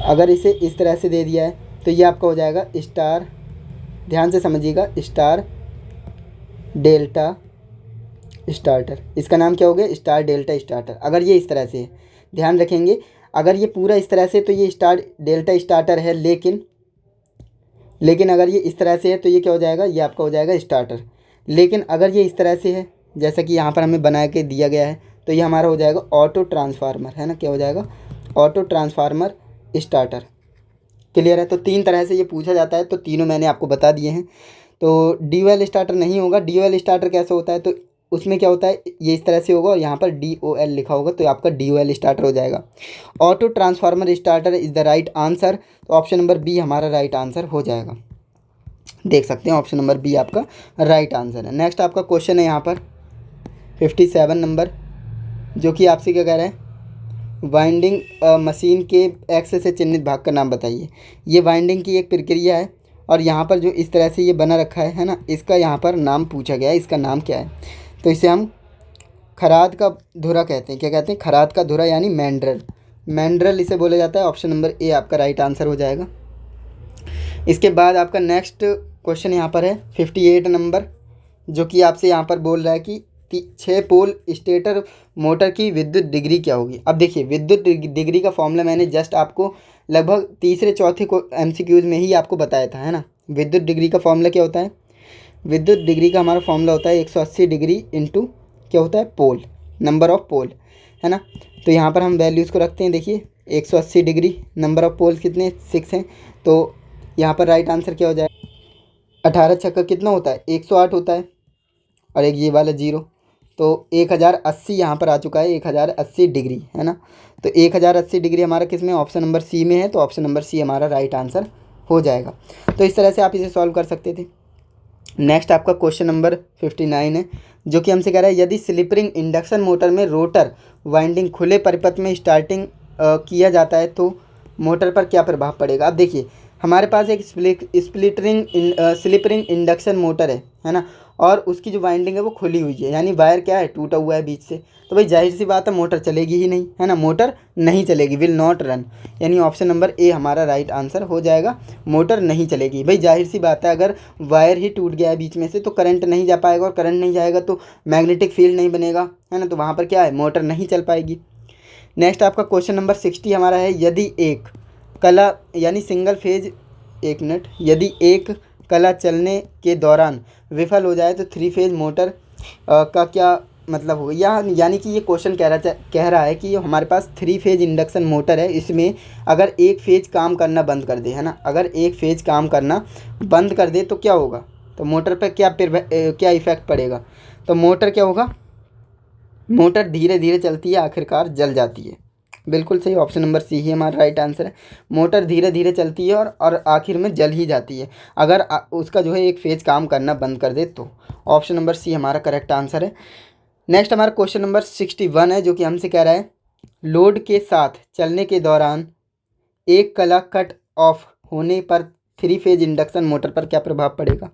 अगर इसे इस तरह से दे दिया है तो ये आपका हो जाएगा स्टार, ध्यान से समझिएगा, स्टार डेल्टा स्टार्टर। इसका नाम क्या हो गया, स्टार डेल्टा स्टार्टर। अगर ये इस तरह से है, ध्यान रखेंगे, अगर ये पूरा इस तरह से तो ये स्टार डेल्टा स्टार्टर है, लेकिन अगर ये इस तरह से है तो ये क्या हो जाएगा, ये आपका हो जाएगा स्टार्टर। लेकिन अगर ये इस तरह से है, जैसा कि यहाँ पर हमें बना के दिया गया है, तो ये हमारा हो जाएगा ऑटो ट्रांसफार्मर, है ना। क्या हो जाएगा, ऑटो ट्रांसफार्मर स्टार्टर। क्लियर है, तो 3 तरह से ये पूछा जाता है, तो तीनों मैंने आपको बता दिए हैं। तो DOL स्टार्टर नहीं होगा। DOL स्टार्टर कैसे होता है, तो उसमें क्या होता है, ये इस तरह से होगा और यहाँ पर DOL लिखा होगा, तो आपका DOL स्टार्टर हो जाएगा। Auto transformer starter is the right answer. तो ऑप्शन नंबर बी हमारा राइट आंसर हो जाएगा। देख सकते हैं, ऑप्शन नंबर बी आपका राइट आंसर है। नेक्स्ट आपका क्वेश्चन है यहाँ पर 57 नंबर, जो कि आपसे क्या कह रहा है, वाइंडिंग मशीन के एक्स से चिन्हित भाग का नाम बताइए। ये वाइंडिंग की एक प्रक्रिया है और यहाँ पर जो इस तरह से ये बना रखा है ना, इसका यहाँ पर नाम पूछा गया है, इसका नाम क्या है। तो इसे हम खराद का धुरा कहते हैं। क्या कहते हैं, खराद का धुरा, यानी मैंड्रल। मैंड्रल इसे बोला जाता है। ऑप्शन नंबर ए आपका राइट आंसर हो जाएगा। इसके बाद आपका नेक्स्ट क्वेश्चन यहाँ पर है 58 नंबर, जो कि आपसे यहाँ पर बोल रहा है कि 6 पोल स्टेटर मोटर की विद्युत डिग्री क्या होगी। अब देखिए, विद्युत डिग्री का फॉर्मूला मैंने जस्ट आपको लगभग तीसरे चौथे को MCQs में ही आपको बताया था, है ना। विद्युत डिग्री का फॉर्मूला क्या होता है, विद्युत डिग्री का हमारा फॉर्मूला होता है 180 डिग्री इंटू क्या होता है, पोल, नंबर ऑफ पोल, है ना। तो यहाँ पर हम वैल्यूज़ को रखते हैं। देखिए 180 डिग्री, नंबर ऑफ पोल्स कितने, 6 हैं। तो यहाँ पर राइट आंसर क्या हो जाएगा, 18 छक्का कितना होता है, 108 होता है, और एक ये वाला 0, तो 1080 यहाँ पर आ चुका है, 1080 डिग्री, है ना। तो 1080 डिग्री हमारा किस में, ऑप्शन नंबर सी में है, तो ऑप्शन नंबर सी हमारा राइट आंसर हो जाएगा। तो इस तरह से आप इसे सॉल्व कर सकते थे। नेक्स्ट आपका क्वेश्चन नंबर 59 है, जो कि हमसे कह रहा है यदि स्लिप रिंग इंडक्शन मोटर में रोटर वाइंडिंग खुले परिपथ में स्टार्टिंग किया जाता है तो मोटर पर क्या प्रभाव पड़ेगा। अब देखिए हमारे पास एक स्लिप रिंग इंडक्शन मोटर है ना, और उसकी जो वाइंडिंग है वो खुली हुई है, यानी वायर क्या है, टूटा हुआ है बीच से। तो भाई जाहिर सी बात है मोटर चलेगी ही नहीं, है ना, मोटर नहीं चलेगी, विल नॉट रन, यानी ऑप्शन नंबर ए हमारा राइट आंसर हो जाएगा, मोटर नहीं चलेगी। भाई जाहिर सी बात है अगर वायर ही टूट गया है बीच में से तो करंट नहीं जा पाएगा, और करंट नहीं जाएगा तो मैग्नेटिक फील्ड नहीं बनेगा, है ना, तो वहाँ पर क्या है, मोटर नहीं चल पाएगी। नेक्स्ट आपका क्वेश्चन नंबर 60 हमारा है, यदि एक कला यानी सिंगल फेज, एक मिनट, यदि एक कला चलने के दौरान विफल हो जाए तो 3 फेज मोटर का क्या मतलब होगा। यानी कि ये क्वेश्चन कह रहा है कि हमारे पास 3 फेज इंडक्शन मोटर है, इसमें अगर एक फेज काम करना बंद कर दे, है ना, अगर एक फेज काम करना बंद कर दे तो क्या होगा, तो मोटर पर क्या इफेक्ट पड़ेगा। तो मोटर क्या होगा, मोटर धीरे धीरे चलती है, आखिरकार जल जाती है। बिल्कुल सही, ऑप्शन नंबर सी ही हमारा राइट आंसर है। मोटर धीरे धीरे चलती है और आखिर में जल ही जाती है अगर उसका जो है एक फेज काम करना बंद कर दे तो। ऑप्शन नंबर सी हमारा करेक्ट आंसर है। नेक्स्ट हमारा क्वेश्चन नंबर 61 है, जो कि हमसे कह रहा है लोड के साथ चलने के दौरान एक कला कट ऑफ होने पर 3 फेज इंडक्शन मोटर पर क्या प्रभाव पड़ेगा।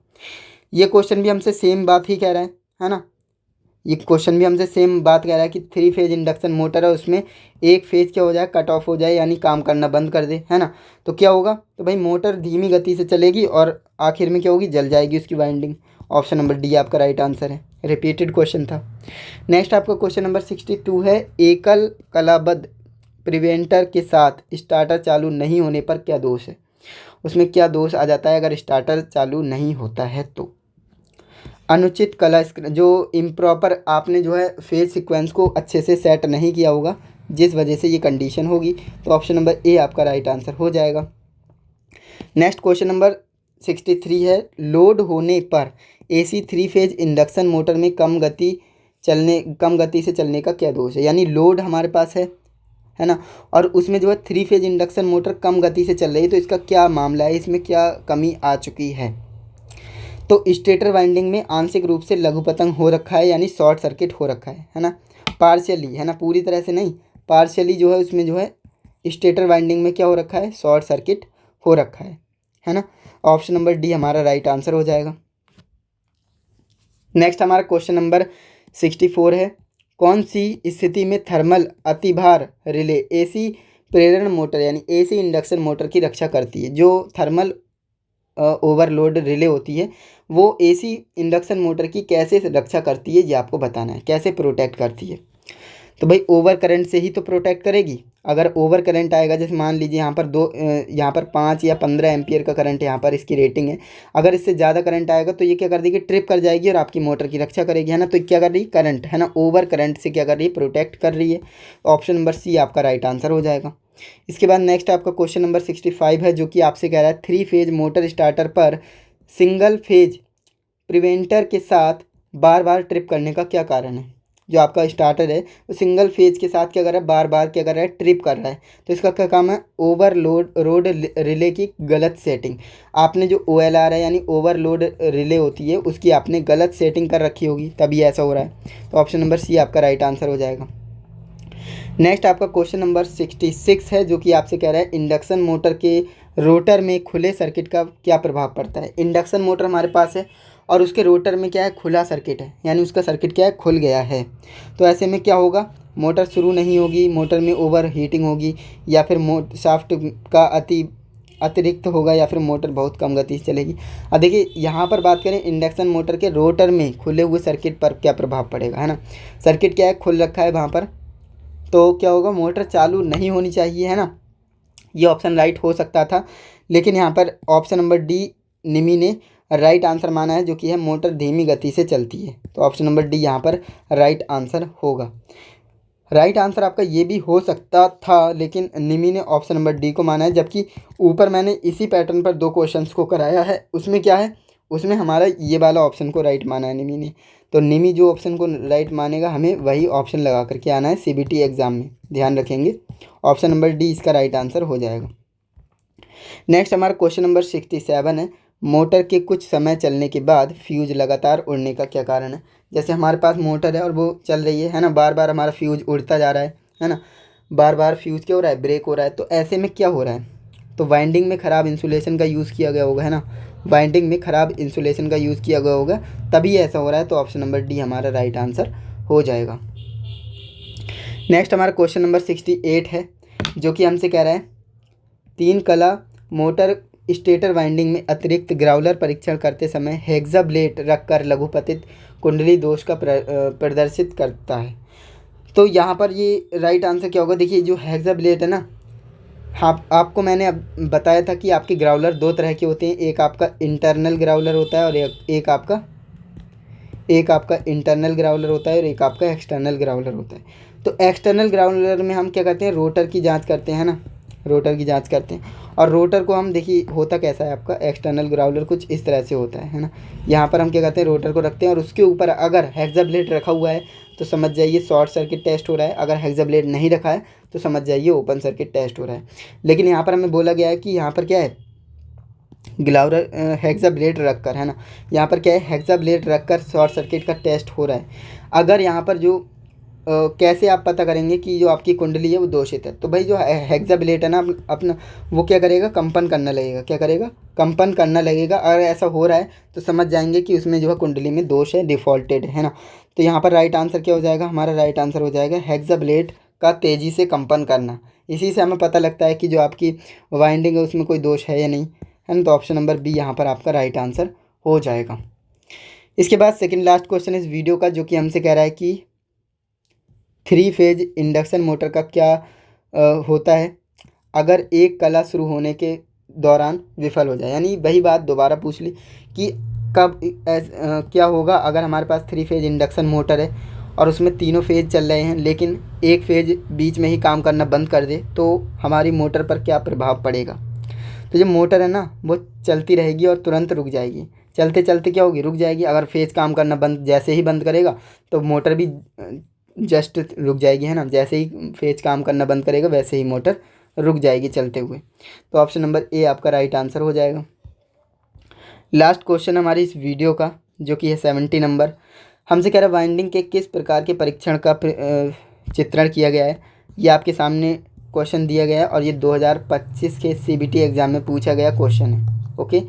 ये क्वेश्चन भी हमसे सेम बात ही कह रहा है ना, ये क्वेश्चन भी हमसे सेम बात कह रहा है कि 3 फेज इंडक्शन मोटर है, उसमें एक फेज क्या हो जाए, कट ऑफ हो जाए, यानी काम करना बंद कर दे, है ना, तो क्या होगा, तो भाई मोटर धीमी गति से चलेगी और आखिर में क्या होगी, जल जाएगी उसकी वाइंडिंग। ऑप्शन नंबर डी आपका राइट आंसर है, रिपीटेड क्वेश्चन था। नेक्स्ट आपका क्वेश्चन नंबर 62 है, एकल कलाबद्ध प्रिवेंटर के साथ स्टार्टर चालू नहीं होने पर क्या दोष है। उसमें क्या दोष आ जाता है अगर स्टार्टर चालू नहीं होता है तो। अनुचित कला, जो इम्प्रॉपर आपने जो है फेज सीक्वेंस को अच्छे से सेट नहीं किया होगा, जिस वजह से ये कंडीशन होगी, तो ऑप्शन नंबर ए आपका राइट आंसर हो जाएगा। नेक्स्ट क्वेश्चन नंबर 63 है, लोड होने पर एसी 3 फेज इंडक्शन मोटर में कम गति से चलने का क्या दोष है। यानी लोड हमारे पास है ना, और उसमें जो है 3 फेज इंडक्शन मोटर कम गति से चल रही है, तो इसका क्या मामला है, इसमें क्या कमी आ चुकी है। तो स्टेटर वाइंडिंग में आंशिक रूप से लघुपतंग हो रखा है, यानी शॉर्ट सर्किट हो रखा है ना, पार्शियली, है ना, पूरी तरह से नहीं, पार्शियली जो है उसमें जो है स्टेटर वाइंडिंग में क्या हो रखा है, शॉर्ट सर्किट हो रखा है ना। ऑप्शन नंबर डी हमारा राइट आंसर हो जाएगा। नेक्स्ट हमारा क्वेश्चन नंबर 64 है, कौन सी स्थिति में थर्मल अतिभार रिले एसी प्रेरण मोटर यानी एसी इंडक्शन मोटर की रक्षा करती है। जो थर्मल ओवरलोड रिले होती है वो एसी इंडक्शन मोटर की कैसे रक्षा करती है, ये आपको बताना है, कैसे प्रोटेक्ट करती है। तो भाई ओवर करंट से ही तो प्रोटेक्ट करेगी। अगर ओवर करंट आएगा, जैसे मान लीजिए यहाँ पर 5 या 15 एम्पियर का करंट यहाँ पर इसकी रेटिंग है, अगर इससे ज़्यादा करंट आएगा तो ये क्या कर देगी, ट्रिप कर जाएगी और आपकी मोटर की रक्षा करेगी, है ना। तो क्या कर रही है, करंट, है ना, ओवर करंट से क्या कर रही है, प्रोटेक्ट कर रही है। ऑप्शन नंबर सी आपका राइट आंसर हो जाएगा। इसके बाद नेक्स्ट आपका क्वेश्चन नंबर 65 है, जो कि आपसे कह रहा है 3 फेज मोटर स्टार्टर पर सिंगल फेज प्रिवेंटर के साथ बार बार ट्रिप करने का क्या कारण है। जो आपका स्टार्टर है वो सिंगल फेज के साथ क्या कर रहा है, बार बार क्या कर रहा है, ट्रिप कर रहा है, तो इसका क्या काम है, ओवरलोड रोड रिले की गलत सेटिंग। आपने जो OLR है यानी ओवरलोड रिले होती है उसकी आपने गलत सेटिंग कर रखी होगी, तभी ऐसा हो रहा है। तो ऑप्शन नंबर सी आपका राइट आंसर हो जाएगा। नेक्स्ट आपका क्वेश्चन नंबर 66 है, जो कि आपसे कह रहा है इंडक्शन मोटर के रोटर में खुले सर्किट का क्या प्रभाव पड़ता है। इंडक्शन मोटर हमारे पास है और उसके रोटर में क्या है, खुला सर्किट है, यानी उसका सर्किट क्या है, खुल गया है। तो ऐसे में क्या होगा, मोटर शुरू नहीं होगी, मोटर में ओवर हीटिंग होगी, या फिर शाफ्ट का अतिरिक्त होगा, या फिर मोटर बहुत कम गति से चलेगी। अब देखिए यहाँ पर बात करें इंडक्शन मोटर के रोटर में खुले हुए सर्किट पर क्या प्रभाव पड़ेगा, है ना। सर्किट क्या है, खुल रखा है वहाँ पर, तो क्या होगा, मोटर चालू नहीं होनी चाहिए, है ना। ये ऑप्शन राइट हो सकता था, लेकिन यहाँ पर ऑप्शन नंबर डी निमी ने राइट आंसर माना है, जो कि है मोटर धीमी गति से चलती है। तो ऑप्शन नंबर डी यहाँ पर राइट आंसर होगा। राइट आंसर आपका ये भी हो सकता था, लेकिन निमी ने ऑप्शन नंबर डी को माना है, जबकि ऊपर मैंने इसी पैटर्न पर 2 क्वेश्चंस को कराया है, उसमें क्या है, उसमें हमारा ये वाला ऑप्शन को राइट माना है निमी ने। तो निमी जो ऑप्शन को राइट मानेगा हमें वही ऑप्शन लगा करके आना है CBT एग्ज़ाम में, ध्यान रखेंगे। ऑप्शन नंबर डी इसका राइट आंसर हो जाएगा। नेक्स्ट हमारा क्वेश्चन नंबर 67 है, मोटर के कुछ समय चलने के बाद फ्यूज लगातार उड़ने का क्या कारण है। जैसे हमारे पास मोटर है और वो चल रही है ना, बार बार हमारा फ्यूज उड़ता जा रहा है ना, बार बार फ्यूज क्या हो रहा है, ब्रेक हो रहा है। तो ऐसे में क्या हो रहा है, तो वाइंडिंग में ख़राब इंसुलेशन का यूज़ किया गया होगा, है ना, वाइंडिंग में ख़राब इंसुलेशन का यूज़ किया गया होगा, तभी ऐसा हो रहा है। तो ऑप्शन नंबर डी हमारा राइट आंसर हो जाएगा। नेक्स्ट हमारा क्वेश्चन नंबर 68 है, जो कि हमसे कह रहा है 3 कला मोटर स्टेटर वाइंडिंग में अतिरिक्त ग्राउलर परीक्षण करते समय हेक्सा ब्लेड रखकर लघुपतित कुंडली दोष का प्रदर्शित करता है। तो यहाँ पर ये राइट आंसर क्या होगा, देखिए जो हेक्सा ब्लेड है ना, हाँ आपको मैंने अब बताया था कि आपके ग्राउलर दो तरह के होते हैं, एक आपका इंटरनल ग्राउलर होता है और एक आपका इंटरनल ग्राउलर होता है और एक आपका एक्सटर्नल ग्राउलर होता है। तो एक्सटर्नल ग्राउलर में हम क्या करते हैं, रोटर की जांच करते हैं ना, रोटर की जांच करते हैं। और रोटर को हम देखिए होता कैसा है आपका एक्सटर्नल ग्राउलर कुछ इस तरह से होता है ना। यहाँ पर हम क्या करते हैं, रोटर को रखते हैं और उसके ऊपर अगर हेक्सा ब्लेड रखा हुआ है तो समझ जाइए शॉर्ट सर्किट टेस्ट हो रहा है, अगर हेक्सा ब्लेड नहीं रखा है तो समझ जाइए ओपन सर्किट टेस्ट हो रहा है। लेकिन यहाँ पर हमें बोला गया है कि यहाँ पर क्या है, ग्लाउलर हेक्सा ब्लेड रखकर, है ना, यहाँ पर क्या है, हेक्सा ब्लेड रखकर शॉर्ट सर्किट का टेस्ट हो रहा है। अगर यहाँ पर जो कैसे आप पता करेंगे कि जो आपकी कुंडली है वो दोषित है, तो भाई जो हेक्सा ब्लेड है ना अपना वो क्या करेगा, कंपन करने लगेगा, क्या करेगा, कंपन करना लगेगा। अगर ऐसा हो रहा है तो समझ जाएंगे कि उसमें जो है कुंडली में दोष है, डिफॉल्टेड है ना। तो यहाँ पर राइट आंसर क्या हो जाएगा, हमारा राइट आंसर हो जाएगा हेक्सा ब्लेड का तेज़ी से कंपन करना। इसी से हमें पता लगता है कि जो आपकी वाइंडिंग है उसमें कोई दोष है या नहीं, है ना। तो ऑप्शन नंबर बी यहाँ पर आपका राइट आंसर हो जाएगा। इसके बाद सेकंड लास्ट क्वेश्चन इस वीडियो का, जो कि हमसे कह रहा है कि 3 फेज इंडक्शन मोटर का क्या होता है अगर एक कला शुरू होने के दौरान विफल हो जाए। यानी वही बात दोबारा पूछ ली कि कब क्या होगा अगर हमारे पास 3 फेज इंडक्शन मोटर है और उसमें तीनों फेज चल रहे हैं लेकिन एक फेज बीच में ही काम करना बंद कर दे, तो हमारी मोटर पर क्या प्रभाव पड़ेगा। तो जो मोटर है ना वो चलती रहेगी और तुरंत रुक जाएगी, चलते चलते क्या होगी, रुक जाएगी। अगर फेज काम करना बंद जैसे ही बंद करेगा तो मोटर भी जस्ट रुक जाएगी, है ना, जैसे ही फेज काम करना बंद करेगा वैसे ही मोटर रुक जाएगी चलते हुए। तो ऑप्शन नंबर ए आपका राइट आंसर हो जाएगा। लास्ट क्वेश्चन हमारी इस वीडियो का, जो कि है 70 नंबर, हमसे कह रहा है वाइंडिंग के किस प्रकार के परीक्षण का चित्रण किया गया है। ये आपके सामने क्वेश्चन दिया गया है और ये 2025 के CBT एग्ज़ाम में पूछा गया क्वेश्चन है। ओके,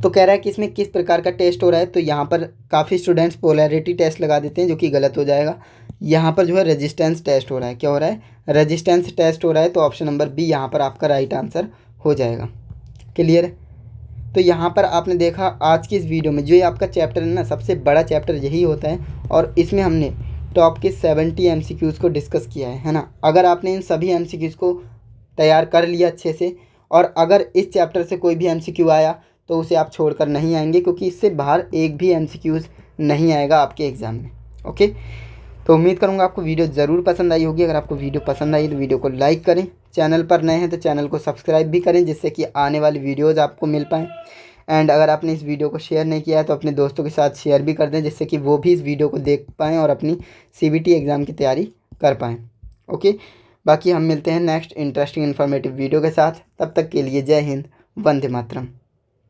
तो कह रहा है कि इसमें किस प्रकार का टेस्ट हो रहा है। तो यहाँ पर काफ़ी स्टूडेंट्स पोलैरिटी टेस्ट लगा देते हैं, जो कि गलत हो जाएगा। यहाँ पर जो है रेजिस्टेंस टेस्ट हो रहा है, क्या हो रहा है, रेजिस्टेंस टेस्ट हो रहा है। तो ऑप्शन नंबर बी यहाँ पर आपका राइट आंसर हो जाएगा। क्लियर है। तो यहाँ पर आपने देखा आज की इस वीडियो में जो ये आपका चैप्टर है ना, सबसे बड़ा चैप्टर यही होता है और इसमें हमने टॉप के 70 MCQs को डिस्कस किया है ना। अगर आपने इन सभी MCQs को तैयार कर लिया अच्छे से, और अगर इस चैप्टर से कोई भी MCQ आया तो उसे आप छोड़कर नहीं आएंगे, क्योंकि इससे बाहर एक भी MCQs नहीं आएगा आपके एग्ज़ाम में। ओके, तो उम्मीद करूँगा आपको वीडियो ज़रूर पसंद आई होगी। अगर आपको वीडियो पसंद आई तो वीडियो को लाइक करें, चैनल पर नए हैं तो चैनल को सब्सक्राइब भी करें, जिससे कि आने वाली वीडियोज़ आपको मिल पाएँ। एंड अगर आपने इस वीडियो को शेयर नहीं किया है तो अपने दोस्तों के साथ शेयर भी कर दें, जिससे कि वो भी इस वीडियो को देख पाएँ और अपनी CBT एग्ज़ाम की तैयारी कर पाएँ। ओके, बाकी हम मिलते हैं नेक्स्ट इंटरेस्टिंग इन्फॉर्मेटिव वीडियो के साथ। तब तक के लिए जय हिंद, वंदे मातरम।